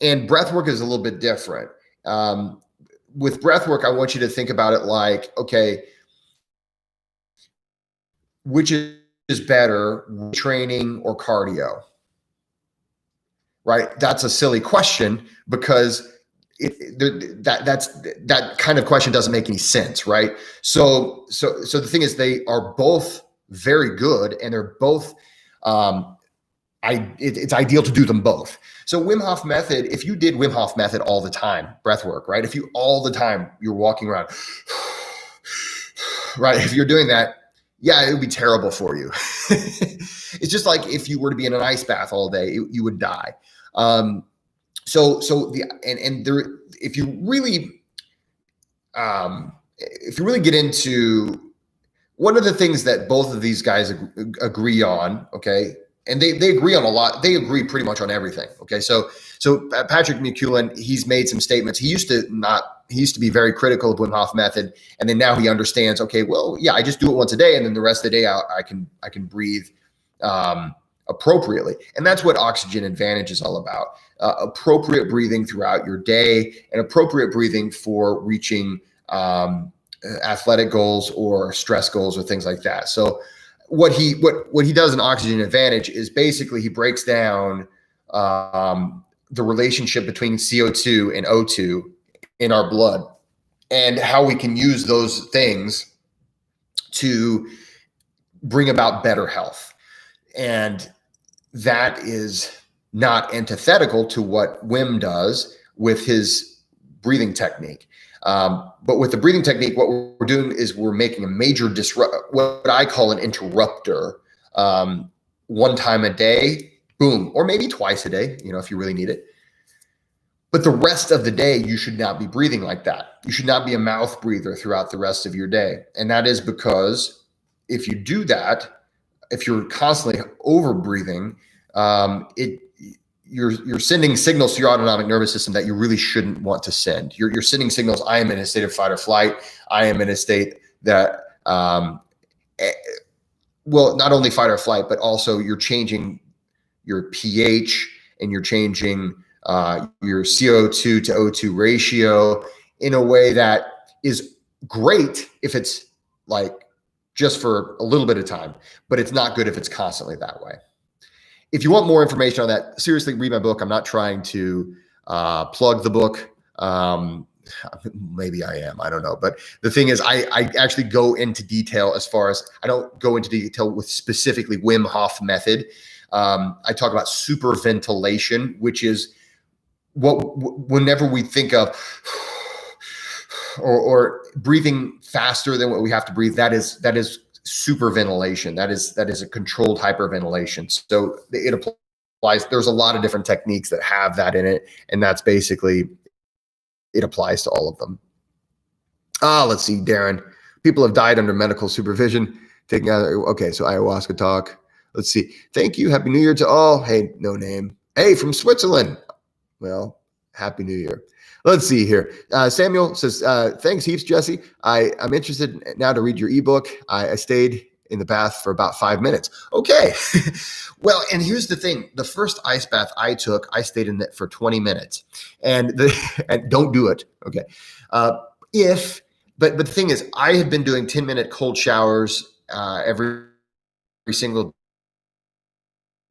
And breathwork is a little bit different. With breathwork, I want you to think about it like, okay, which is better, training or cardio? Right? That's a silly question because that kind of question doesn't make any sense, right? So the thing is, they are both very good, and they're both. It's ideal to do them both. So Wim Hof method, if you did Wim Hof method all the time, breath work, right? If you all the time you're walking around, right? If you're doing that, yeah, it would be terrible for you. It's just like if you were to be in an ice bath all day, you would die. If you really get into one of the things that both of these guys agree on, okay, and they agree on a lot. They agree pretty much on everything. Okay, so Patrick McEwen, he's made some statements. He used to be very critical of Wim Hof method, and then now he understands. Okay, well, yeah, I just do it once a day, and then the rest of the day I can breathe appropriately, and that's what Oxygen Advantage is all about. Appropriate breathing throughout your day, and appropriate breathing for reaching athletic goals or stress goals or things like that. So what he does in Oxygen Advantage is basically he breaks down the relationship between CO2 and O2 in our blood and how we can use those things to bring about better health. And that is not antithetical to what Wim does with his breathing technique. But with the breathing technique, what we're doing is we're making a major what I call an interrupter, one time a day, boom, or maybe twice a day, you know, if you really need it. But the rest of the day, you should not be breathing like that. You should not be a mouth breather throughout the rest of your day. And that is because if you do that, if you're constantly over breathing, you're sending signals to your autonomic nervous system that you really shouldn't want to send. You're sending signals. I am in a state of fight or flight. I am in a state that, well, not only fight or flight, but also you're changing your pH and you're changing your CO2 to O2 ratio in a way that is great if it's like just for a little bit of time, but it's not good if it's constantly that way. If you want more information on that, seriously, read my book. I'm not trying to plug the book. Maybe I am, I don't know. But the thing is, I actually go into detail as far as, I don't go into detail with specifically Wim Hof method. I talk about superventilation, which is whenever we think of or breathing faster than what we have to breathe, that is superventilation. That is a controlled hyperventilation. So it applies. There's a lot of different techniques that have that in it, and that's basically, it applies to all of them. Let's see, Darren. People have died under medical supervision. Okay, so ayahuasca talk. Let's see. Thank you. Happy New Year to all. Hey, no name. Hey, from Switzerland. Well, Happy New Year. Let's see here. Samuel says, thanks heaps, Jesse. I'm interested now to read your ebook. I stayed in the bath for about 5 minutes. Okay. Well, and here's the thing. The first ice bath I took, I stayed in it for 20 minutes. And don't do it. Okay. But the thing is, I have been doing 10-minute cold showers every single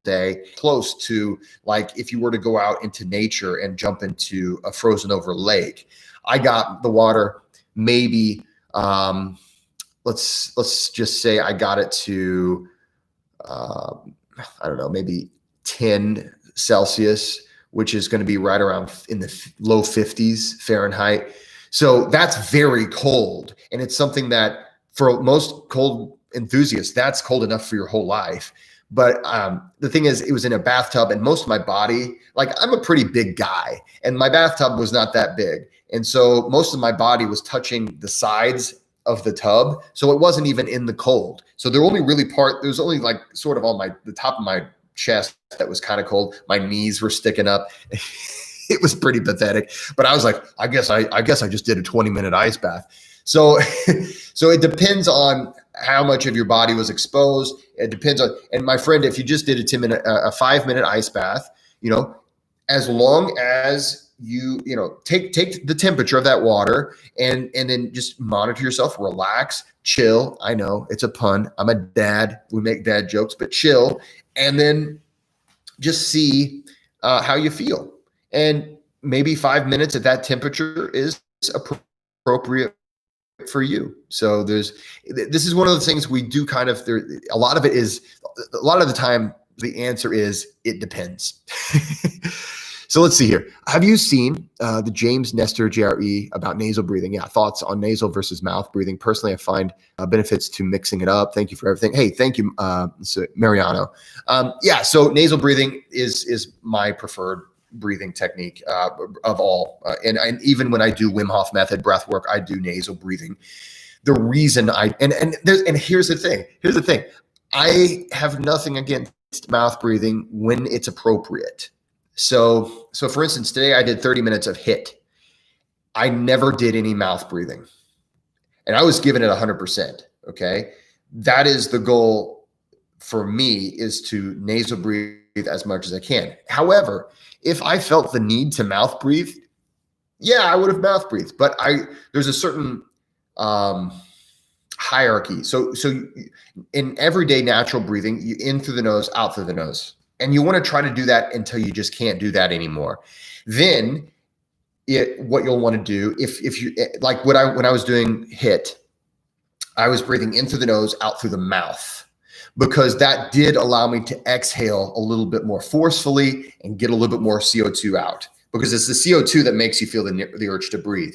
day, close to like if you were to go out into nature and jump into a frozen over lake. I got the water maybe let's just say I got it to I don't know, maybe 10 Celsius, which is going to be right around in the low 50s Fahrenheit. So that's very cold, and it's something that for most cold enthusiasts, that's cold enough for your whole life. But the thing is, it was in a bathtub, and most of my body, like I'm a pretty big guy, and my bathtub was not that big. And so most of my body was touching the sides of the tub. So it wasn't even in the cold. So there was only like sort of on the top of my chest that was kind of cold. My knees were sticking up. It was pretty pathetic, but I was like, I guess I just did a 20-minute ice bath. So, so it depends on how much of your body was exposed. It depends on, and my friend, if you just did a 5-minute ice bath, as long as you take the temperature of that water and then just monitor yourself, relax, chill. I know it's a pun. I'm a dad. We make dad jokes, but chill. And then just see how you feel. And maybe 5 minutes at that temperature is appropriate for you. So this is one of the things we do kind of, a lot of the time, the answer is it depends. So let's see here. Have you seen the James Nestor JRE about nasal breathing? Yeah, thoughts on nasal versus mouth breathing. Personally, I find benefits to mixing it up. Thank you for everything. Hey, thank you, Mariano. Yeah, so nasal breathing is my preferred breathing technique of all. And even when I do Wim Hof method breath work, I do nasal breathing. The reason here's the thing. I have nothing against mouth breathing when it's appropriate. So for instance, today I did 30 minutes of HIIT. I never did any mouth breathing, and I was giving it 100%. Okay. That is the goal for me, is to nasal breathe as much as I can. However, if I felt the need to mouth breathe, yeah, I would have mouth breathed, but there's a certain hierarchy. So in everyday natural breathing, you in through the nose, out through the nose. And you want to try to do that until you just can't do that anymore. Then what you'll want to do, if you like when I was doing HIIT, I was breathing in through the nose, out through the mouth, because that did allow me to exhale a little bit more forcefully and get a little bit more CO2 out, because it's the CO2 that makes you feel the urge to breathe.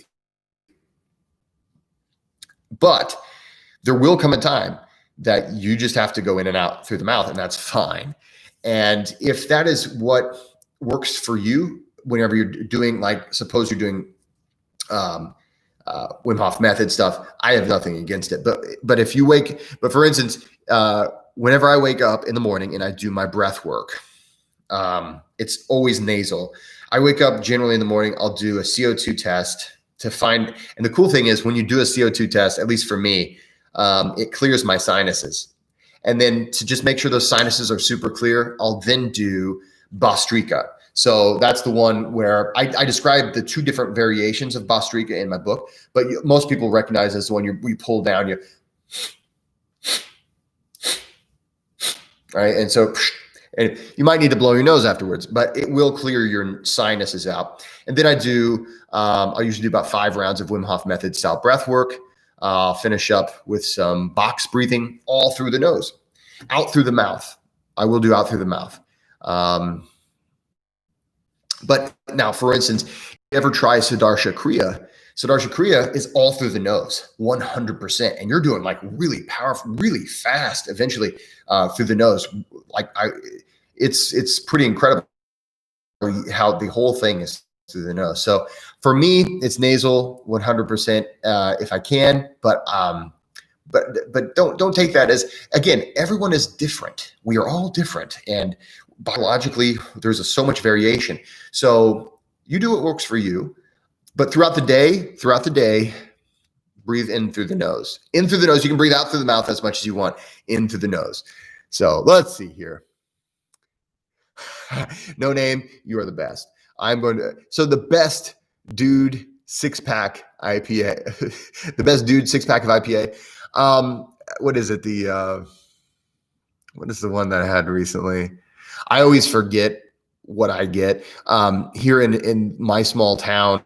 But there will come a time that you just have to go in and out through the mouth, and that's fine. And if that is what works for you, whenever you're doing, like, suppose you're doing Wim Hof method stuff, I have nothing against it. But for instance, whenever I wake up in the morning and I do my breath work, it's always nasal. I wake up generally in the morning, I'll do a CO2 test to find, and the cool thing is when you do a CO2 test, at least for me, it clears my sinuses. And then to just make sure those sinuses are super clear, I'll then do Bastrika. So that's the one where I describe the two different variations of Bastrika in my book, but most people recognize as the one you pull down, right? And so, and you might need to blow your nose afterwards, but it will clear your sinuses out. And then I'll usually do about 5 rounds of Wim Hof method style breath work. I'll finish up with some box breathing all through the nose, out through the mouth. I will do out through the mouth. But now, for instance, if you ever try Sudarsha Kriya, Sudarsha Kriya is all through the nose, 100%. And you're doing like really powerful, really fast, eventually through the nose. It's pretty incredible how the whole thing is through the nose. So for me, it's nasal 100% if I can, but don't take that as, again, everyone is different. We are all different, and biologically there's so much variation. So you do what works for you, but throughout the day, breathe in through the nose. In through the nose. You can breathe out through the mouth as much as you want, in through the nose. So let's see here. No name, you are the best. So the best dude 6-pack IPA, the best dude 6-pack of IPA. What is it? What is the one that I had recently? I always forget what I get. Here in my small town,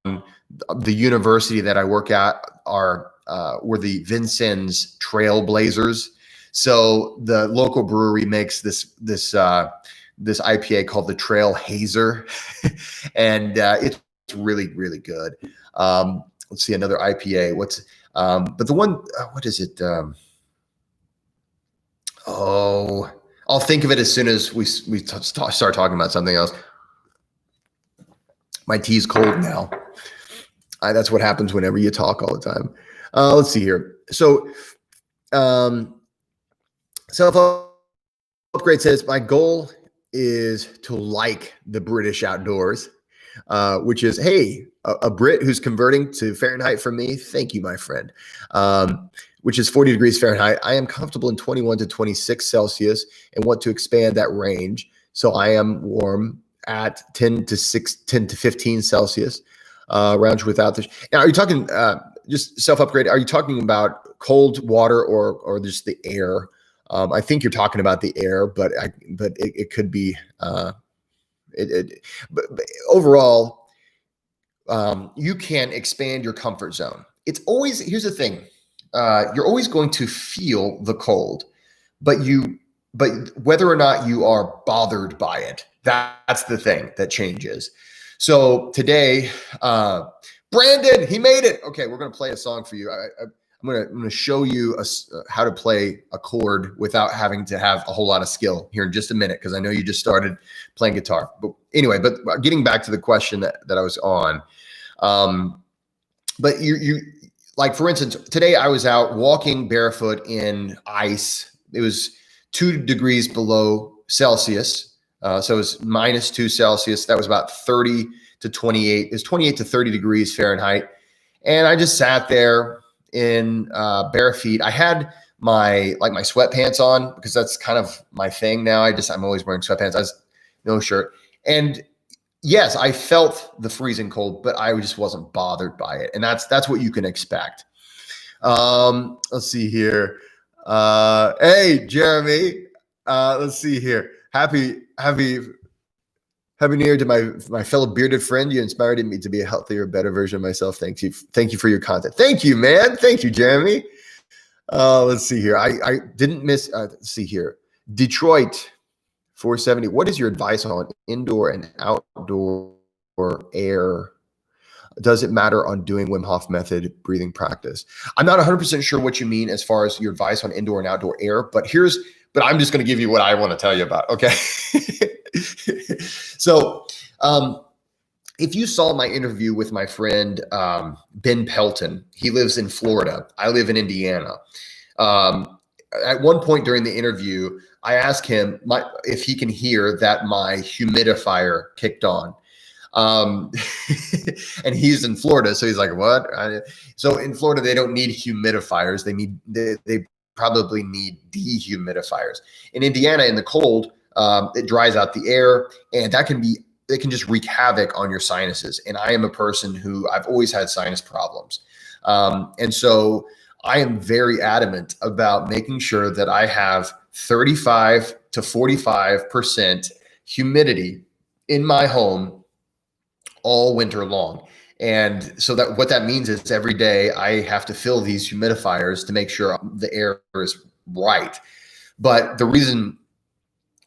the university that I work at were the Vincennes Trailblazers. So the local brewery makes this IPA called the Trail Hazer, and it's really, really good. Let's see, another IPA. But the one, what is it? I'll think of it as soon as we start talking about something else. My tea's cold now. That's what happens whenever you talk all the time. Let's see here. So, Self-Upgrade says, my goal is to like the British outdoors, which is, hey, a Brit who's converting to Fahrenheit from me. Thank you, my friend. Which is 40 degrees Fahrenheit. I am comfortable in 21 to 26 Celsius and want to expand that range. So I am warm at 10 to 15 Celsius, range without this. Now, are you talking just Self-Upgrade? Are you talking about cold water or just the air? I think you're talking about the air, but it could be, but overall, you can expand your comfort zone. It's always, here's the thing. You're always going to feel the cold, but whether or not you are bothered by it, that's the thing that changes. So today, Brandon, he made it. Okay, we're going to play a song for you. I'm going to show you how to play a chord without having to have a whole lot of skill here in just a minute, because I know you just started playing guitar. But anyway, but getting back to the question that I was on, but you like, for instance, today I was out walking barefoot in ice. It was 2 degrees below Celsius. So it was -2 Celsius. That was about 30 to 28. It was 28 to 30 degrees Fahrenheit. And I just sat there in bare feet. I had my sweatpants on because that's kind of my thing now. I'm always wearing sweatpants. No shirt. And yes, I felt the freezing cold, but I just wasn't bothered by it. And that's what you can expect. Let's see here. Hey, Jeremy. Let's see here. Happy New Year to my fellow bearded friend. You inspired me to be a healthier, better version of myself. Thank you for your content. Thank you, man. Thank you, Jeremy. Let's see here. I didn't miss. Let's see here. Detroit 470. What is your advice on indoor and outdoor air? Does it matter on doing Wim Hof method breathing practice? I'm not 100% sure what you mean as far as your advice on indoor and outdoor air, but I'm just going to give you what I want to tell you about. Okay. So, if you saw my interview with my friend, Ben Pelton, he lives in Florida. I live in Indiana. At one point during the interview, I asked him if he can hear that my humidifier kicked on. And he's in Florida. So he's like, what? So in Florida, they don't need humidifiers. They probably need dehumidifiers. In Indiana, in the cold, it dries out the air, and it can just wreak havoc on your sinuses. And I am a person who I've always had sinus problems. And so I am very adamant about making sure that I have 35 to 45% humidity in my home all winter long. And so what that means is every day I have to fill these humidifiers to make sure the air is right. But the reason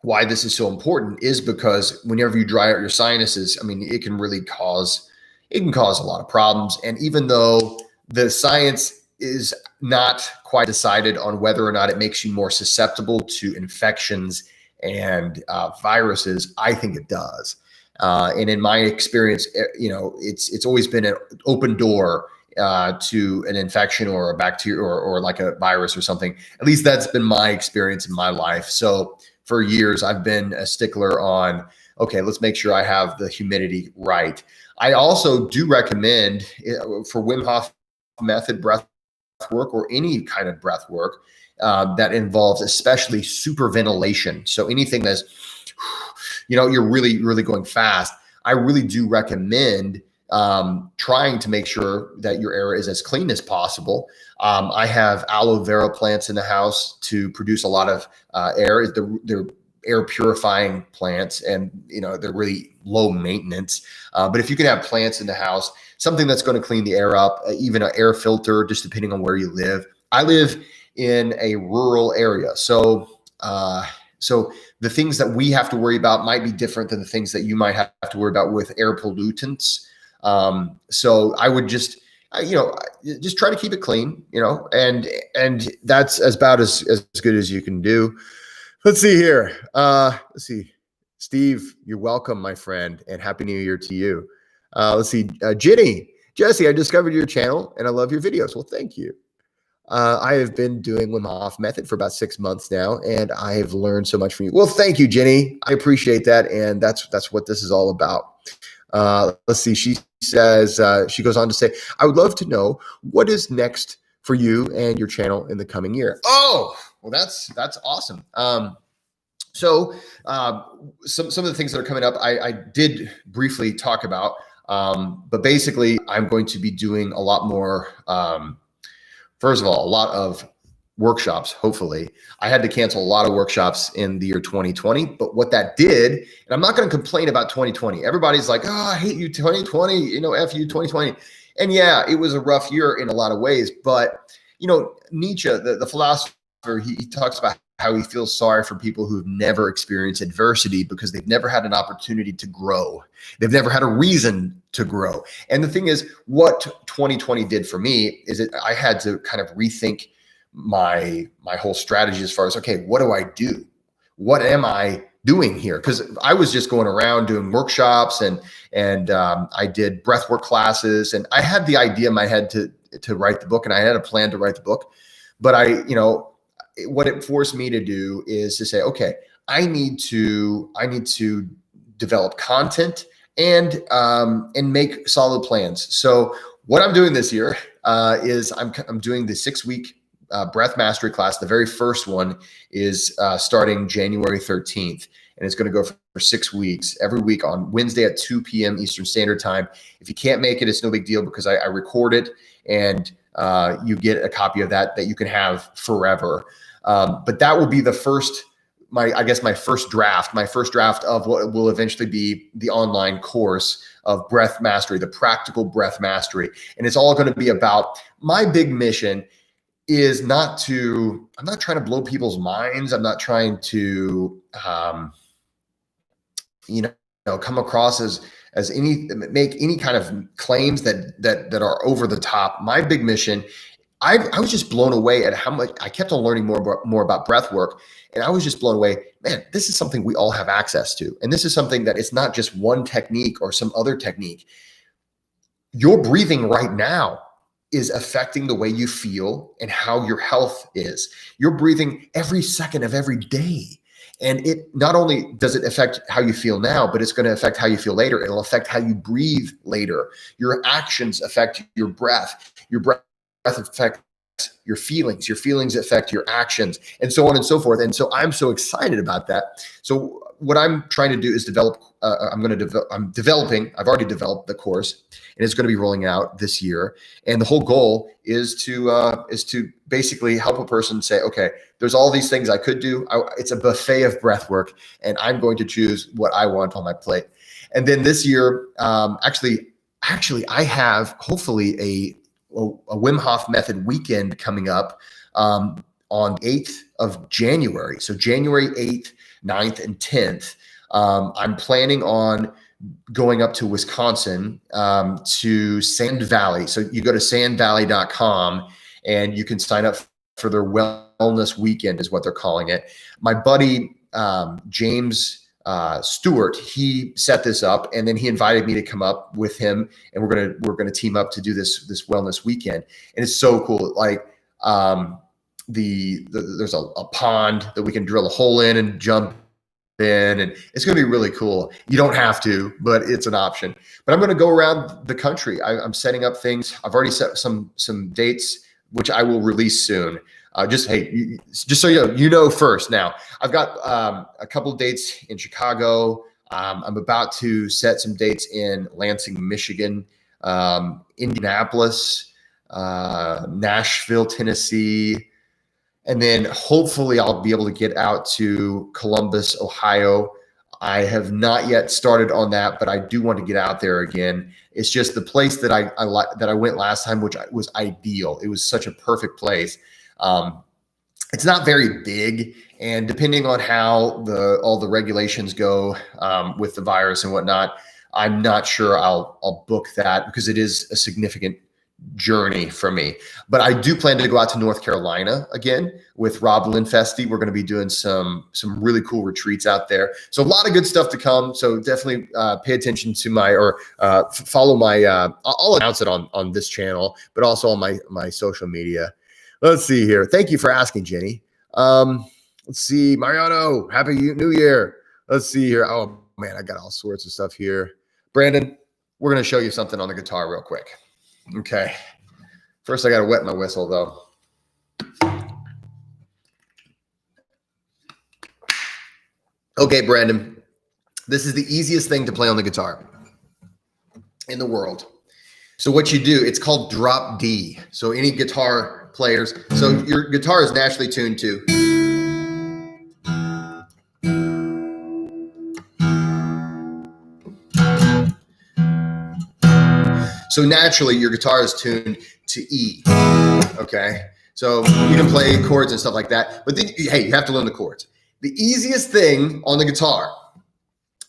why this is so important is because whenever you dry out your sinuses, I mean, it can cause a lot of problems. And even though the science is not quite decided on whether or not it makes you more susceptible to infections and viruses, I think it does. And in my experience, it's always been an open door to an infection or a bacteria or like a virus or something. At least that's been my experience in my life. So for years, I've been a stickler on, okay, let's make sure I have the humidity right. I also do recommend for Wim Hof method breath work or any kind of breath work that involves especially superventilation. So anything that's, you're really, really going fast. I really do recommend trying to make sure that your air is as clean as possible. I have aloe vera plants in the house to produce a lot of air. They're air purifying plants, and they're really low maintenance. But if you can have plants in the house, something that's going to clean the air up, even an air filter, just depending on where you live. I live in a rural area, so the things that we have to worry about might be different than the things that you might have to worry about with air pollutants. So I would just try to keep it clean, and that's about as good as you can do. Let's see here. Let's see. Steve, you're welcome, my friend, and Happy New Year to you. Let's see. Jesse, I discovered your channel and I love your videos. Well, thank you. I have been doing Wim Hof method for about 6 months now, and I have learned so much from you. Well, thank you, Jenny. I appreciate that, and that's what this is all about. Let's see. She says, she goes on to say, I would love to know what is next for you and your channel in the coming year. Oh, well, that's awesome. So some of the things that are coming up, I did briefly talk about, but basically I'm going to be doing a lot more. First of all, a lot of workshops, hopefully. I had to cancel a lot of workshops in the year 2020, but what that did, and I'm not going to complain about 2020. Everybody's like, oh, I hate you 2020, F you 2020. And yeah, it was a rough year in a lot of ways, but Nietzsche, the philosopher, he talks about how he feels sorry for people who've never experienced adversity because they've never had an opportunity to grow. They've never had a reason to grow. And the thing is, what 2020 did for me is I had to kind of rethink my whole strategy as far as, okay, what do I do? What am I doing here? Because I was just going around doing workshops and I did breathwork classes, and I had the idea in my head to write the book, and I had a plan to write the book, but what it forced me to do is to say, okay, I need to develop content and make solid plans. So what I'm doing this year is I'm doing the 6-week breath mastery class. The very first one is starting January 13th, and it's going to go for 6 weeks, every week on Wednesday at 2 p.m. Eastern Standard Time. If you can't make it, it's no big deal because I record it, and you get a copy of that you can have forever. But that will be the first, my first draft of what will eventually be the online course of breath mastery, the practical breath mastery. And it's all going to be about, my big mission is I'm not trying to blow people's minds. I'm not trying to, come across as make any kind of claims that are over the top. My big mission, I was just blown away at how much I kept on learning more about breath work. And I was just blown away, man, this is something we all have access to. And this is something that it's not just one technique or some other technique. Your breathing right now is affecting the way you feel and how your health is. You're breathing every second of every day. And it not only does it affect how you feel now, but it's going to affect how you feel later. It'll affect how you breathe later. Your actions affect your breath. Your breath affects your feelings affect your actions, and so on and so forth. And so I'm so excited about that. So what I'm trying to do is develop, I've already developed the course, and it's going to be rolling out this year. And the whole goal is to basically help a person say, okay, there's all these things I could do. It's a buffet of breath work, and I'm going to choose what I want on my plate. And then this year, actually, I have hopefully a Wim Hof method weekend coming up on 8th of January. So January 8th, 9th, and 10th. I'm planning on going up to Wisconsin to Sand Valley. So you go to sandvalley.com and you can sign up for their wellness weekend is what they're calling it. My buddy, James Stewart, he set this up, and then he invited me to come up with him, and we're gonna team up to do this wellness weekend. And it's so cool. Like there's a pond that we can drill a hole in and jump in, and it's going to be really cool. You don't have to, but it's an option. But I'm going to go around the country. I'm setting up things. I've already set some dates, which I will release soon. Just so you know first. Now I've got a couple of dates in Chicago. I'm about to set some dates in Lansing, Michigan, Indianapolis, Nashville, Tennessee. And then hopefully I'll be able to get out to Columbus, Ohio. I have not yet started on that, but I do want to get out there again. It's just the place that I went last time, which was ideal. It was such a perfect place. It's not very big, and depending on how all the regulations go with the virus and whatnot, I'm not sure I'll book that because it is a significant journey for me. But I do plan to go out to North Carolina again with Rob Linfesti. We're going to be doing some really cool retreats out there. So a lot of good stuff to come. So definitely pay attention to follow my, I'll announce it on this channel, but also on my social media. Let's see here. Thank you for asking, Jenny. Let's see, Mariano, Happy New Year. Let's see here. Oh man, I got all sorts of stuff here. Brandon, we're going to show you something on the guitar real quick. Okay. First, I got to wet my whistle, though. Okay, Brandon. This is the easiest thing to play on the guitar in the world. So what you do, it's called drop D. So any guitar players, so your guitar is naturally tuned to. So naturally, your guitar is tuned to E, okay? So you can play chords and stuff like that, but then, hey, you have to learn the chords. The easiest thing on the guitar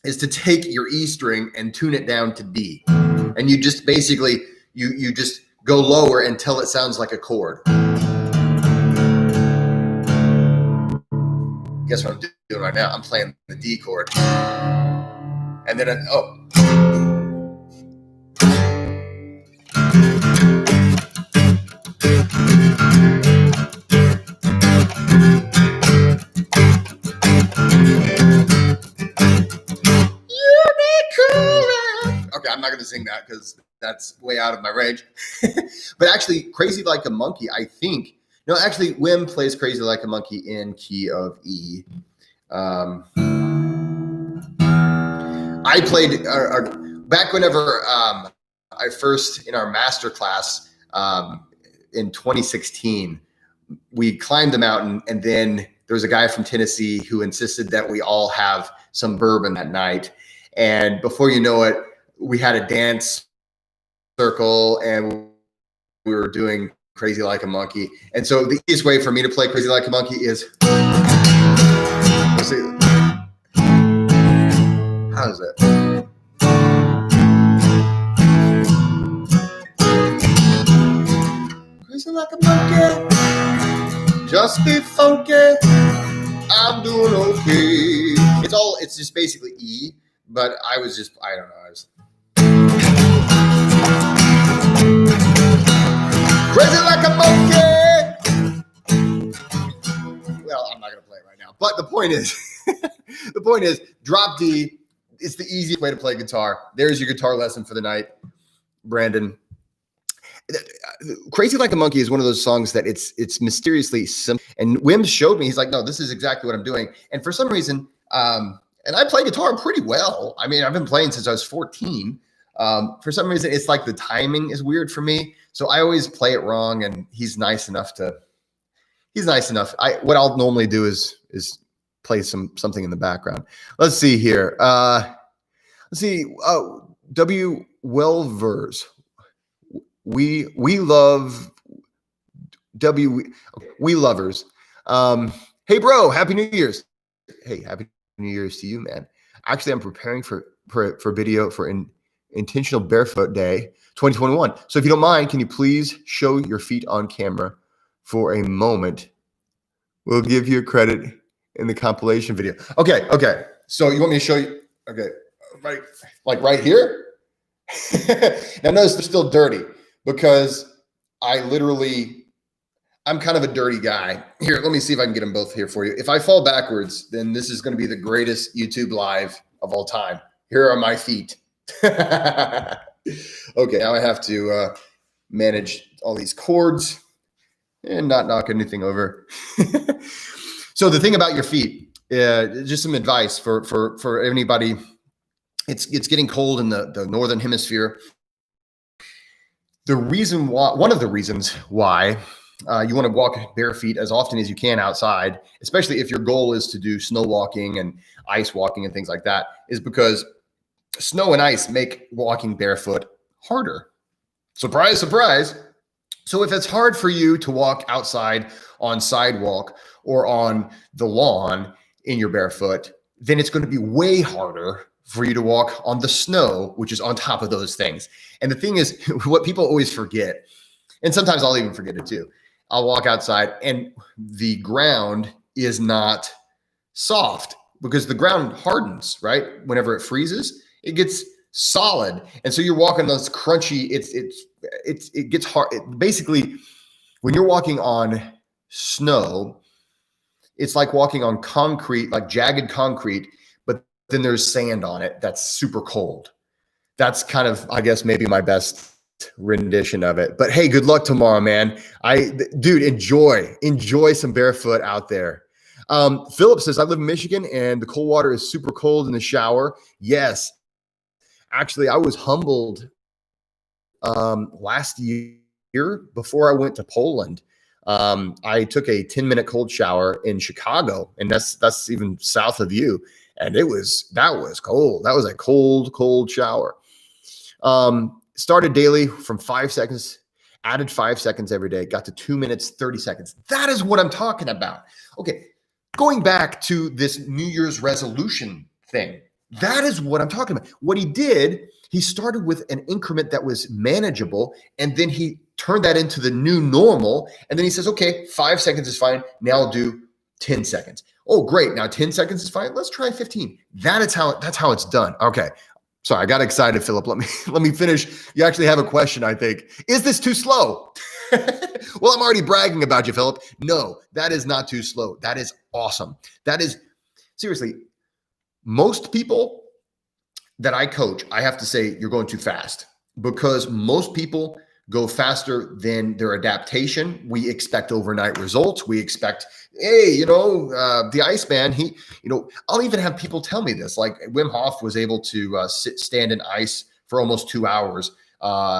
is to take your E string and tune it down to D. And you just basically, you just go lower until it sounds like a chord. Guess what I'm doing right now? I'm playing the D chord. And then, okay, I'm not going to sing that because that's way out of my range. But actually, Crazy Like a Monkey, I think. No, actually, Wim plays Crazy Like a Monkey in key of E. I played back whenever I first, in our master class in 2016, we climbed the mountain, and then there was a guy from Tennessee who insisted that we all have some bourbon that night. And before you know it, we had a dance circle and we were doing Crazy Like a Monkey. And so the easiest way for me to play Crazy Like a Monkey is, let's see, how is it? Crazy like a monkey, just be funky, I'm doing okay. It's just basically E, but I don't know, crazy like a monkey. Well, I'm not going to play it right now, but the point is, drop D. It's the easiest way to play guitar. There's your guitar lesson for the night, Brandon. Crazy Like a Monkey is one of those songs that it's mysteriously simple. And Wim showed me, he's like, no, this is exactly what I'm doing. And for some reason, and I play guitar pretty well. I mean, I've been playing since I was 14. For some reason, it's like the timing is weird for me. So I always play it wrong, and he's nice enough. What I'll normally do is play something in the background. Let's see here. Let's see. Oh, W. Welvers. We love W. We lovers. Hey, bro. Happy New Year's. Hey, happy New Year's to you, man. Actually, I'm preparing for video for Intentional Barefoot Day 2021. So if you don't mind, can you please show your feet on camera for a moment? We'll give you credit in the compilation video. Okay. So you want me to show you? Okay, right here. Now notice they're still dirty because I'm kind of a dirty guy. Here, let me see if I can get them both here for you. If I fall backwards, then this is going to be the greatest YouTube live of all time. Here are my feet. Okay, now I have to manage all these chords and not knock anything over. So the thing about your feet, just some advice for anybody. It's getting cold in the northern hemisphere. One of the reasons why you want to walk bare feet as often as you can outside, especially if your goal is to do snow walking and ice walking and things like that, is because snow and ice make walking barefoot harder. Surprise, surprise. So if it's hard for you to walk outside on sidewalk or on the lawn in your barefoot, then it's going to be way harder for you to walk on the snow, which is on top of those things. And the thing is, what people always forget And sometimes I'll even forget it too. I'll walk outside and the ground is not soft because the ground hardens, right? Whenever it freezes, it gets solid. And so you're walking those crunchy, it gets hard. Basically, when you're walking on snow, it's like walking on concrete, like jagged concrete, but then there's sand on it that's super cold. That's kind of, I guess, maybe my best rendition of it. But hey, good luck tomorrow, man. Dude, enjoy some barefoot out there. Philip says, I live in Michigan and the cold water is super cold in the shower. Yes. Actually, I was humbled last year before I went to Poland. I took a 10-minute cold shower in Chicago, and that's even south of you. And that was cold. That was a cold shower. Started daily from 5 seconds, added 5 seconds every day, got to 2 minutes, 30 seconds. That is what I'm talking about. Okay. Going back to this New Year's resolution thing, that is what I'm talking about. What he did, he started with an increment that was manageable, and then he turned that into the new normal. And then he says, okay, 5 seconds is fine. Now I'll do 10 seconds. Oh, great. Now 10 seconds is fine. Let's try 15. That's how it's done. Okay. Sorry, I got excited, Philip. Let me finish. You actually have a question, I think. Is this too slow? Well, I'm already bragging about you, Philip. No, that is not too slow. That is awesome. That is, seriously, most people that I coach, I have to say, you're going too fast, because most people go faster than their adaptation. We expect overnight results. We expect, hey, the Iceman, I'll even have people tell me this, like Wim Hof was able to stand in ice for almost 2 hours.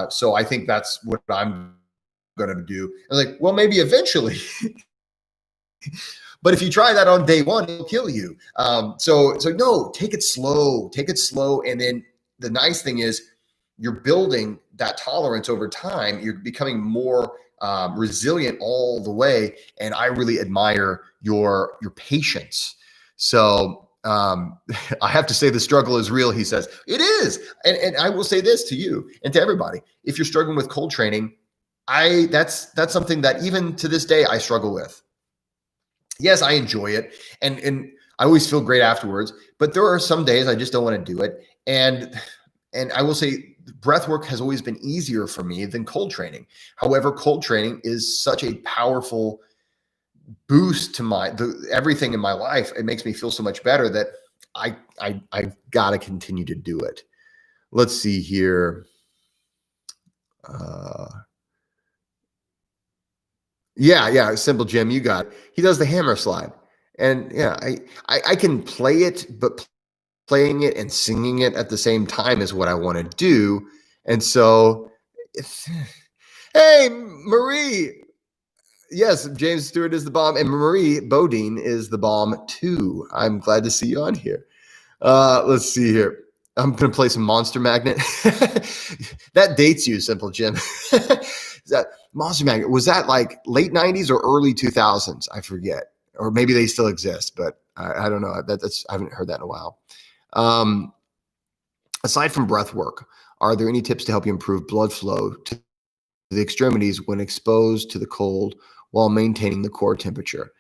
So I think that's what I'm going to do. I'm like, well, maybe eventually. But if you try that on day one, it'll kill you. So no, take it slow. And then the nice thing is you're building that tolerance over time. You're becoming more resilient all the way. And I really admire your patience. So I have to say the struggle is real, he says. It is. And I will say this to you and to everybody. If you're struggling with cold training, that's something that even to this day I struggle with. Yes, I enjoy it. And I always feel great afterwards, but there are some days I just don't want to do it. And I will say breath work has always been easier for me than cold training. However, cold training is such a powerful boost to everything in my life. It makes me feel so much better that I've got to continue to do it. Let's see here. Yeah, Simple Jim, you got it. He does the hammer slide. And yeah, I can play it, but playing it and singing it at the same time is what I want to do. And so, hey, Marie. Yes, James Stewart is the bomb, and Marie Bodine is the bomb too. I'm glad to see you on here. Let's see here. I'm going to play some Monster Magnet. That dates you, Simple Jim. Is that Monster Magnet? Was that like late 90s or early 2000s? I forget. Or maybe they still exist, but I don't know. I haven't heard that in a while. Aside from breath work, are there any tips to help you improve blood flow to the extremities when exposed to the cold while maintaining the core temperature?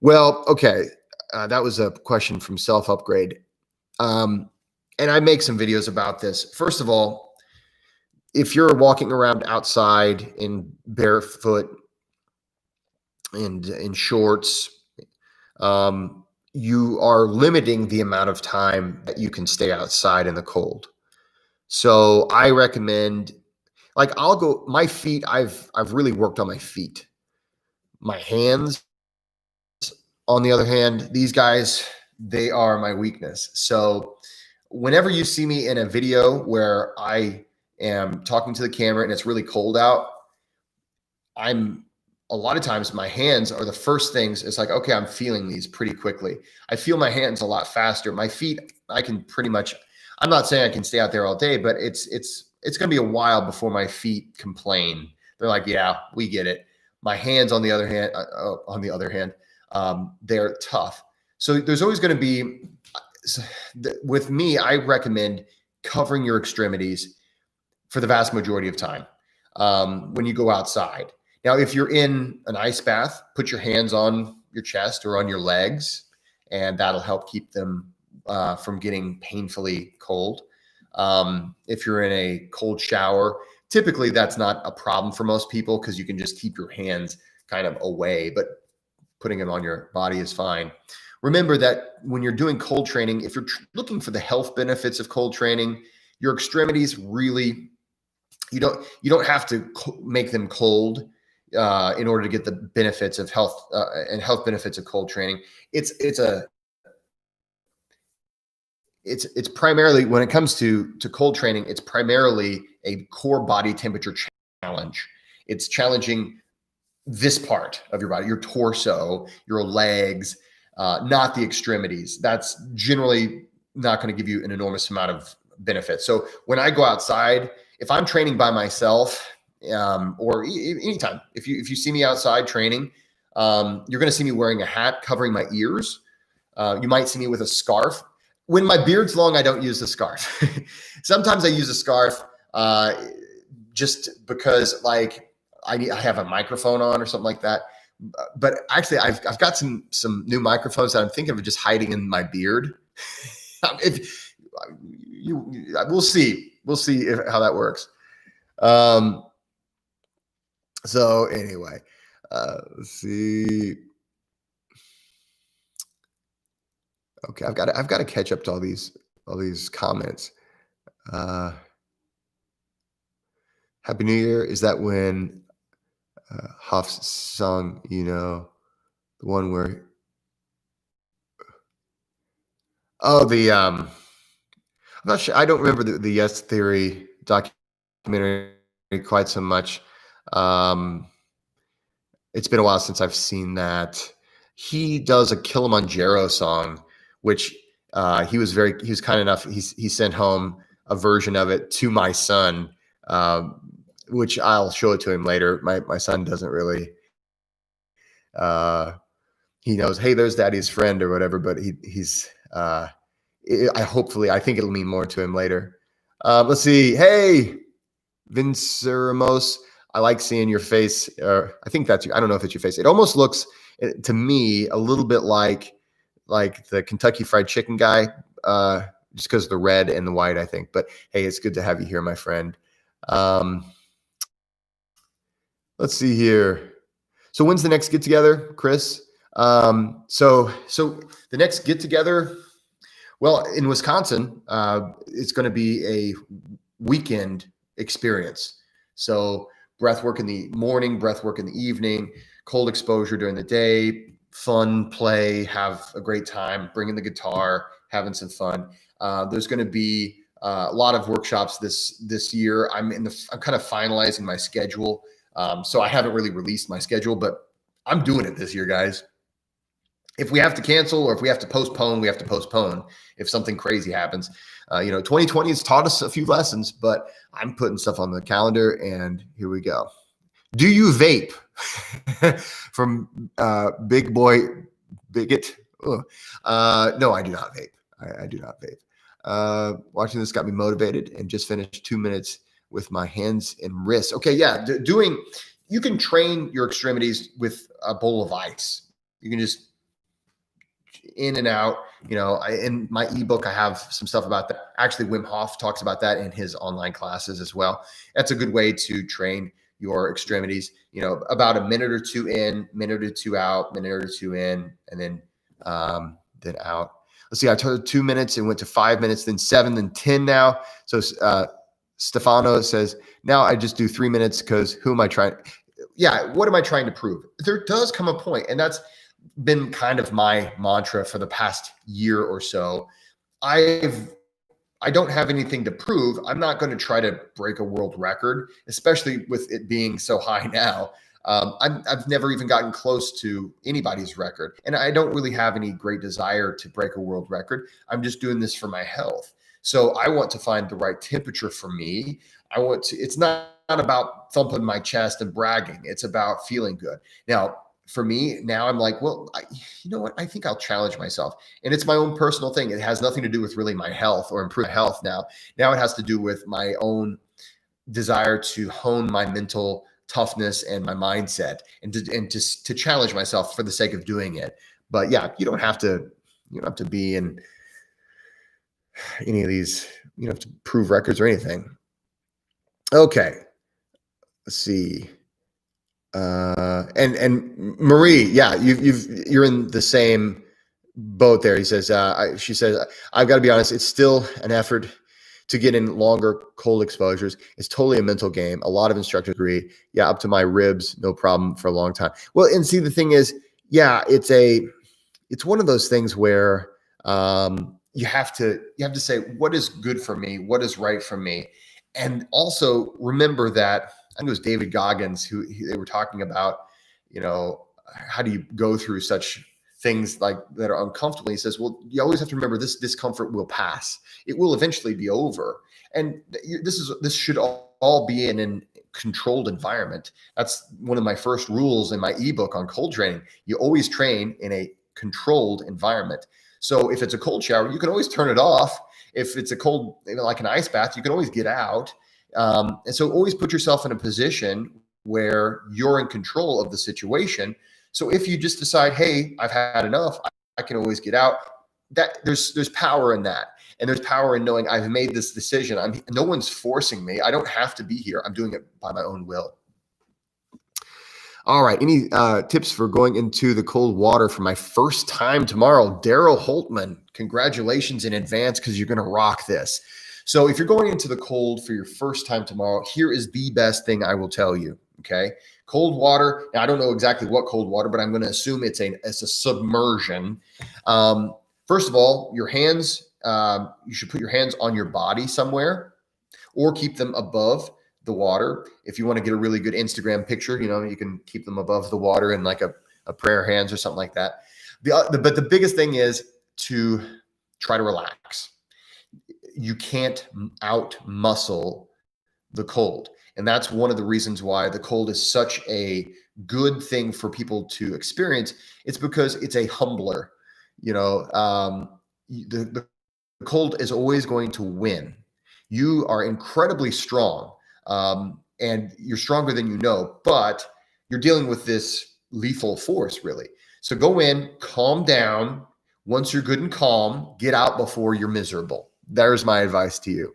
Well, okay. That was a question from Self Upgrade. And I make some videos about this. First of all, if you're walking around outside in barefoot and in shorts, you are limiting the amount of time that you can stay outside in the cold. So I recommend, my feet, I've really worked on my feet. My hands, on the other hand, these guys, they are my weakness. So whenever you see me in a video where I am talking to the camera and it's really cold out, a lot of times my hands are the first things. It's like, okay, I'm feeling these pretty quickly. I feel my hands a lot faster. My feet, I can pretty much, I'm not saying I can stay out there all day, but it's going to be a while before my feet complain. They're like, yeah, we get it. My hands, on the other hand, they're tough. So there's always going to be, with me, I recommend covering your extremities for the vast majority of time. when you go outside. Now, if you're in an ice bath, put your hands on your chest or on your legs, and that'll help keep them from getting painfully cold. If you're in a cold shower, typically that's not a problem for most people because you can just keep your hands kind of away, but putting them on your body is fine. Remember that when you're doing cold training, if you're looking for the health benefits of cold training, your extremities really, you don't have to make them cold in order to get the benefits of health and health benefits of cold training. It's primarily, when it comes to cold training, it's primarily a core body temperature challenge. It's challenging this part of your body, your torso, your legs, not the extremities. That's generally not going to give you an enormous amount of benefit. So when I go outside, if I'm training by myself, or anytime, if you see me outside training, you're going to see me wearing a hat covering my ears. You might see me with a scarf. When my beard's long, I don't use the scarf. Sometimes I use a scarf just because, like, I have a microphone on or something like that. But actually, I've got some new microphones that I'm thinking of just hiding in my beard. We'll see how that works. So anyway, let's see. Okay, I've got to catch up to all these comments. Happy New Year. Is that when Huff's song, the one where, I'm not sure. I don't remember the Yes Theory documentary quite so much. It's been a while since I've seen that. He does a Kilimanjaro song, which he was kind enough. He sent home a version of it to my son, which I'll show it to him later. My son doesn't really, he knows, hey, there's daddy's friend or whatever, but he's, I think it'll mean more to him later. Let's see. Hey, Vince Ramos, I like seeing your face. I think that's you. I don't know if it's your face. It almost looks to me a little bit like the Kentucky Fried Chicken guy, just because of the red and the white, I think. But hey, it's good to have you here, my friend. Let's see here. So when's the next get together, Chris? So the next get together, well, in Wisconsin, it's going to be a weekend experience. So breathwork in the morning, breathwork in the evening, cold exposure during the day, fun, play, have a great time, bringing the guitar, having some fun. There's going to be a lot of workshops this year. I'm kind of finalizing my schedule. So I haven't really released my schedule, but I'm doing it this year, guys. If we have to cancel or if we have to postpone, we have to postpone if something crazy happens. 2020 has taught us a few lessons, but I'm putting stuff on the calendar, and here we go. Do you vape? From Big Boy Bigot. No, I do not vape. I do not vape. Watching this got me motivated and just finished 2 minutes with my hands and wrists. Okay, yeah, you can train your extremities with a bowl of ice. You can just in and out. In my ebook, I have some stuff about that. Actually, Wim Hof talks about that in his online classes as well. That's a good way to train your extremities. About a minute or two in, minute or two out, minute or two in, and then out. Let's see, I told 2 minutes and went to 5 minutes, then 7, then 10 now. So Stefano says, now I just do 3 minutes because who am I trying? Yeah, what am I trying to prove? There does come a point, and that's been kind of my mantra for the past year or so. I don't have anything to prove. I'm not going to try to break a world record, especially with it being so high now. I've never even gotten close to anybody's record, and I don't really have any great desire to break a world record. I'm just doing this for my health. So I want to find the right temperature for me. It's not about thumping my chest and bragging. It's about feeling good. Now, for me, now I'm like, well, you know what? I think I'll challenge myself. And it's my own personal thing. It has nothing to do with really my health or improve my health now. Now it has to do with my own desire to hone my mental toughness and my mindset, and to challenge myself for the sake of doing it. But yeah, you don't have to be in any of these, you don't have to prove records or anything. Okay, let's see. And Marie, yeah, you're in the same boat there. She says, I've got to be honest, it's still an effort to get in longer cold exposures. It's totally a mental game. A lot of instructors agree. Yeah, up to my ribs, no problem for a long time. Well, and see, the thing is, yeah, it's one of those things where you have to say, what is good for me? What is right for me? And also remember that, I think it was David Goggins they were talking about, how do you go through such things like that are uncomfortable? He says, well, you always have to remember this discomfort will pass. It will eventually be over. And this should all be in a controlled environment. That's one of my first rules in my ebook on cold training. You always train in a controlled environment. So if it's a cold shower, you can always turn it off. If it's a cold, like an ice bath, you can always get out. And so always put yourself in a position where you're in control of the situation. So if you just decide, hey, I've had enough, I can always get out. That there's power in that. And there's power in knowing I've made this decision. No one's forcing me. I don't have to be here. I'm doing it by my own will. All right. Any tips for going into the cold water for my first time tomorrow? Daryl Holtman, congratulations in advance, because you're going to rock this. So if you're going into the cold for your first time tomorrow, here is the best thing I will tell you. Okay. Cold water. Now, I don't know exactly what cold water, but I'm going to assume it's a submersion. First of all, your hands, you should put your hands on your body somewhere, or keep them above the water. If you want to get a really good Instagram picture, you can keep them above the water in like a prayer hands or something like that. But the biggest thing is to try to relax. You can't out muscle the cold. And that's one of the reasons why the cold is such a good thing for people to experience. It's because it's a humbler. The cold is always going to win. You are incredibly strong, and you're stronger than you know, but you're dealing with this lethal force, really. So go in, calm down. Once you're good and calm, get out before you're miserable. There's my advice to you.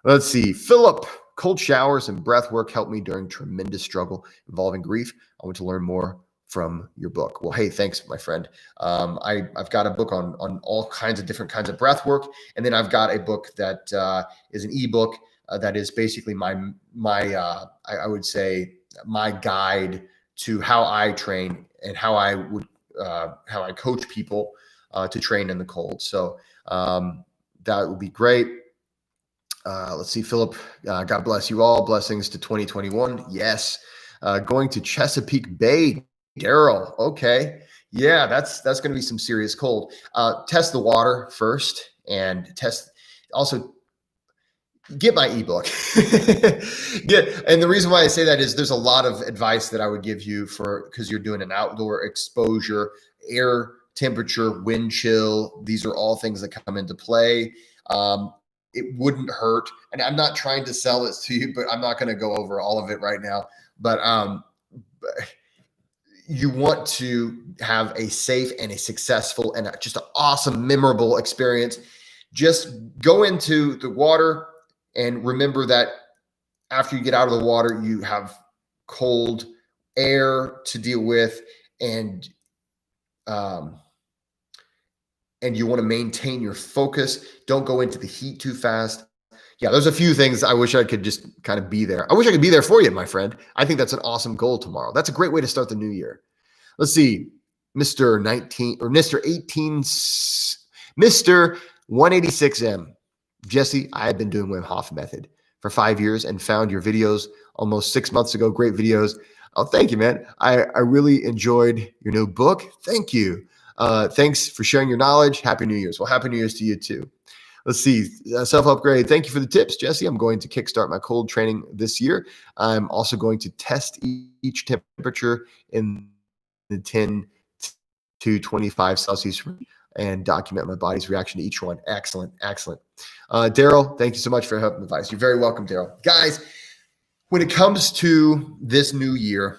Let's see. Philip, cold showers and breath work helped me during tremendous struggle involving grief. I want to learn more from your book. Well, hey, thanks, my friend. I've got a book on all kinds of different kinds of breath work. And then I've got a book that is an ebook that is basically I would say my guide to how I train and how I coach people to train in the cold. So that would be great. Let's see, Philip, God bless you all. Blessings to 2021. Yes. Going to Chesapeake Bay, Daryl. Okay. Yeah, that's going to be some serious cold. Test the water first, and also get my ebook. And the reason why I say that is there's a lot of advice that I would give you because you're doing an outdoor exposure, air temperature, wind chill. These are all things that come into play. It wouldn't hurt. And I'm not trying to sell this to you, but I'm not going to go over all of it right now. But you want to have a safe and a successful and just an awesome, memorable experience. Just go into the water and remember that after you get out of the water, you have cold air to deal with, and you want to maintain your focus. Don't go into the heat too fast. Yeah, there's a few things I wish I could just kind of be there. I wish I could be there for you, my friend. I think that's an awesome goal tomorrow. That's a great way to start the new year. Let's see, Mr. 19 or Mr. 18, Mr. 186M. Jesse, I have been doing Wim Hof method for 5 years and found your videos almost 6 months ago. Great videos. Oh, thank you, man. I really enjoyed your new book. Thank you. Thanks for sharing your knowledge. Happy New Year's. Well, Happy New Year's to you too. Let's see. Self-upgrade. Thank you for the tips, Jesse. I'm going to kickstart my cold training this year. I'm also going to test each temperature in the 10 to 25 Celsius and document my body's reaction to each one. Excellent. Excellent. Daryl, thank you so much for helping advice. You're very welcome, Daryl. Guys, when it comes to this new year,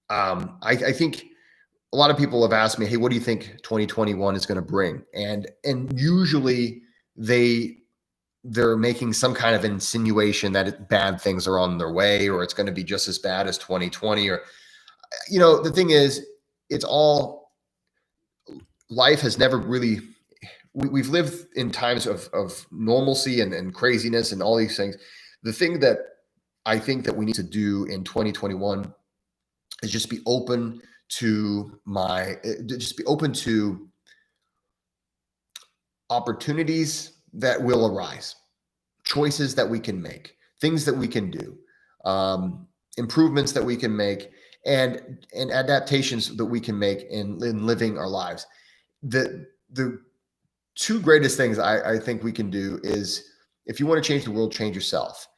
I think a lot of people have asked me, hey, what do you think 2021 is going to bring? And usually they're making some kind of insinuation that bad things are on their way, or it's going to be just as bad as 2020. Or, the thing is, it's all, life has never really, we've lived in times of normalcy and craziness and all these things. The thing that I think that we need to do in 2021 is just be open to opportunities that will arise, choices that we can make, things that we can do, improvements that we can make, and adaptations that we can make in living our lives. The two greatest things I think we can do is, if you want to change the world, change yourself,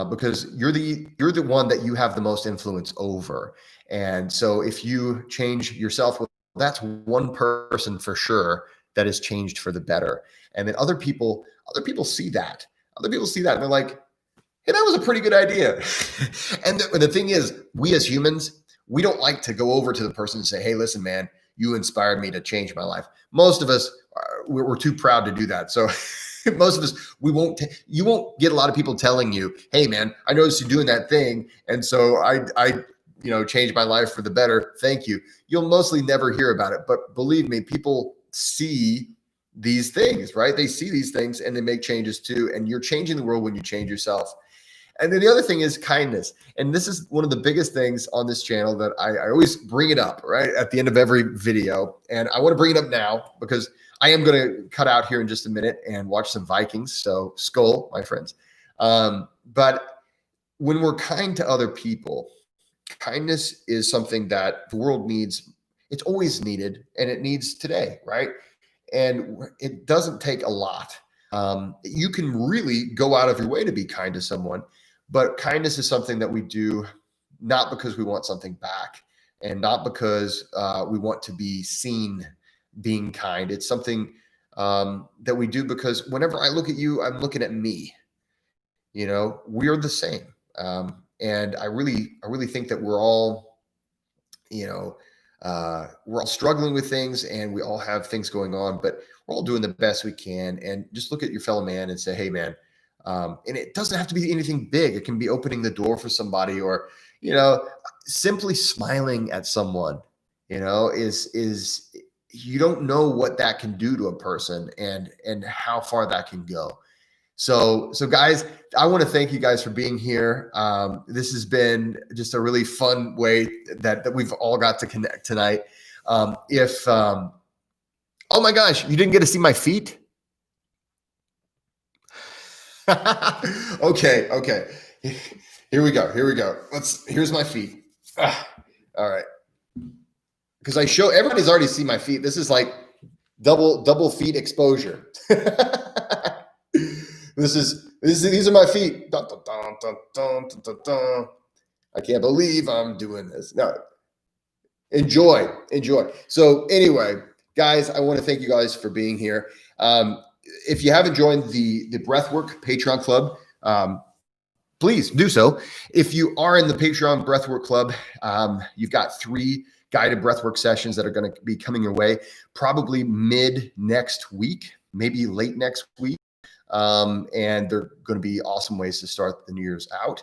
because you're the one that you have the most influence over. And so if you change yourself, that's one person for sure that has changed for the better. And then other people see that. Other people see that and they're like, hey, that was a pretty good idea. And the thing is, we as humans, we don't like to go over to the person and say, hey, listen, man, you inspired me to change my life. Most of us, we're too proud to do that. So most of us, you won't get a lot of people telling you, hey, man, I noticed you doing that thing, and so I changed my life for the better. Thank you. You'll mostly never hear about it. But believe me, people see these things, right? They see these things and they make changes too. And you're changing the world when you change yourself. And then the other thing is kindness. And this is one of the biggest things on this channel that I always bring it up right at the end of every video. And I want to bring it up now because I am going to cut out here in just a minute and watch some Vikings. So skull, my friends. But when we're kind to other people, kindness is something that the world needs. It's always needed, and it needs today, right? And it doesn't take a lot. You can really go out of your way to be kind to someone, but kindness is something that we do not because we want something back, and not because we want to be seen being kind. It's something that we do because whenever I look at you, I'm looking at me. We're the same. And I really think that we're all, we're all struggling with things, and we all have things going on, but we're all doing the best we can. And just look at your fellow man and say, hey, man. And it doesn't have to be anything big. It can be opening the door for somebody, or, simply smiling at someone, is you don't know what that can do to a person and how far that can go. So guys, I want to thank you guys for being here. This has been just a really fun way that we've all got to connect tonight. Oh my gosh, you didn't get to see my feet? Okay. Here we go. Here's my feet. All right. Because everybody's already seen my feet. This is like double feet exposure. These are my feet. Dun, dun, dun, dun, dun, dun, dun. I can't believe I'm doing this. No, enjoy. So anyway, guys, I want to thank you guys for being here. If you haven't joined the Breathwork Patreon Club, please do so. If you are in the Patreon Breathwork Club, you've got 3 guided breathwork sessions that are going to be coming your way probably mid next week, maybe late next week. And they're going to be awesome ways to start the New Year's out.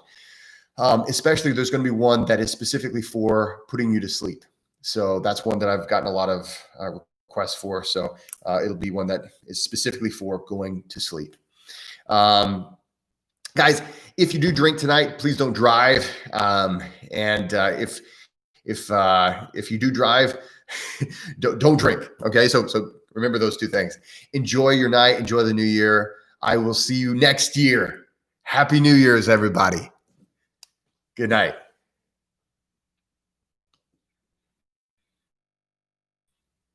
Especially there's going to be one that is specifically for putting you to sleep. So that's one that I've gotten a lot of requests for. So it'll be one that is specifically for going to sleep. Guys, if you do drink tonight, please don't drive. And if you do drive, don't drink. Okay. So remember those 2 things. Enjoy your night. Enjoy the new year. I will see you next year. Happy New Year's, everybody. Good night.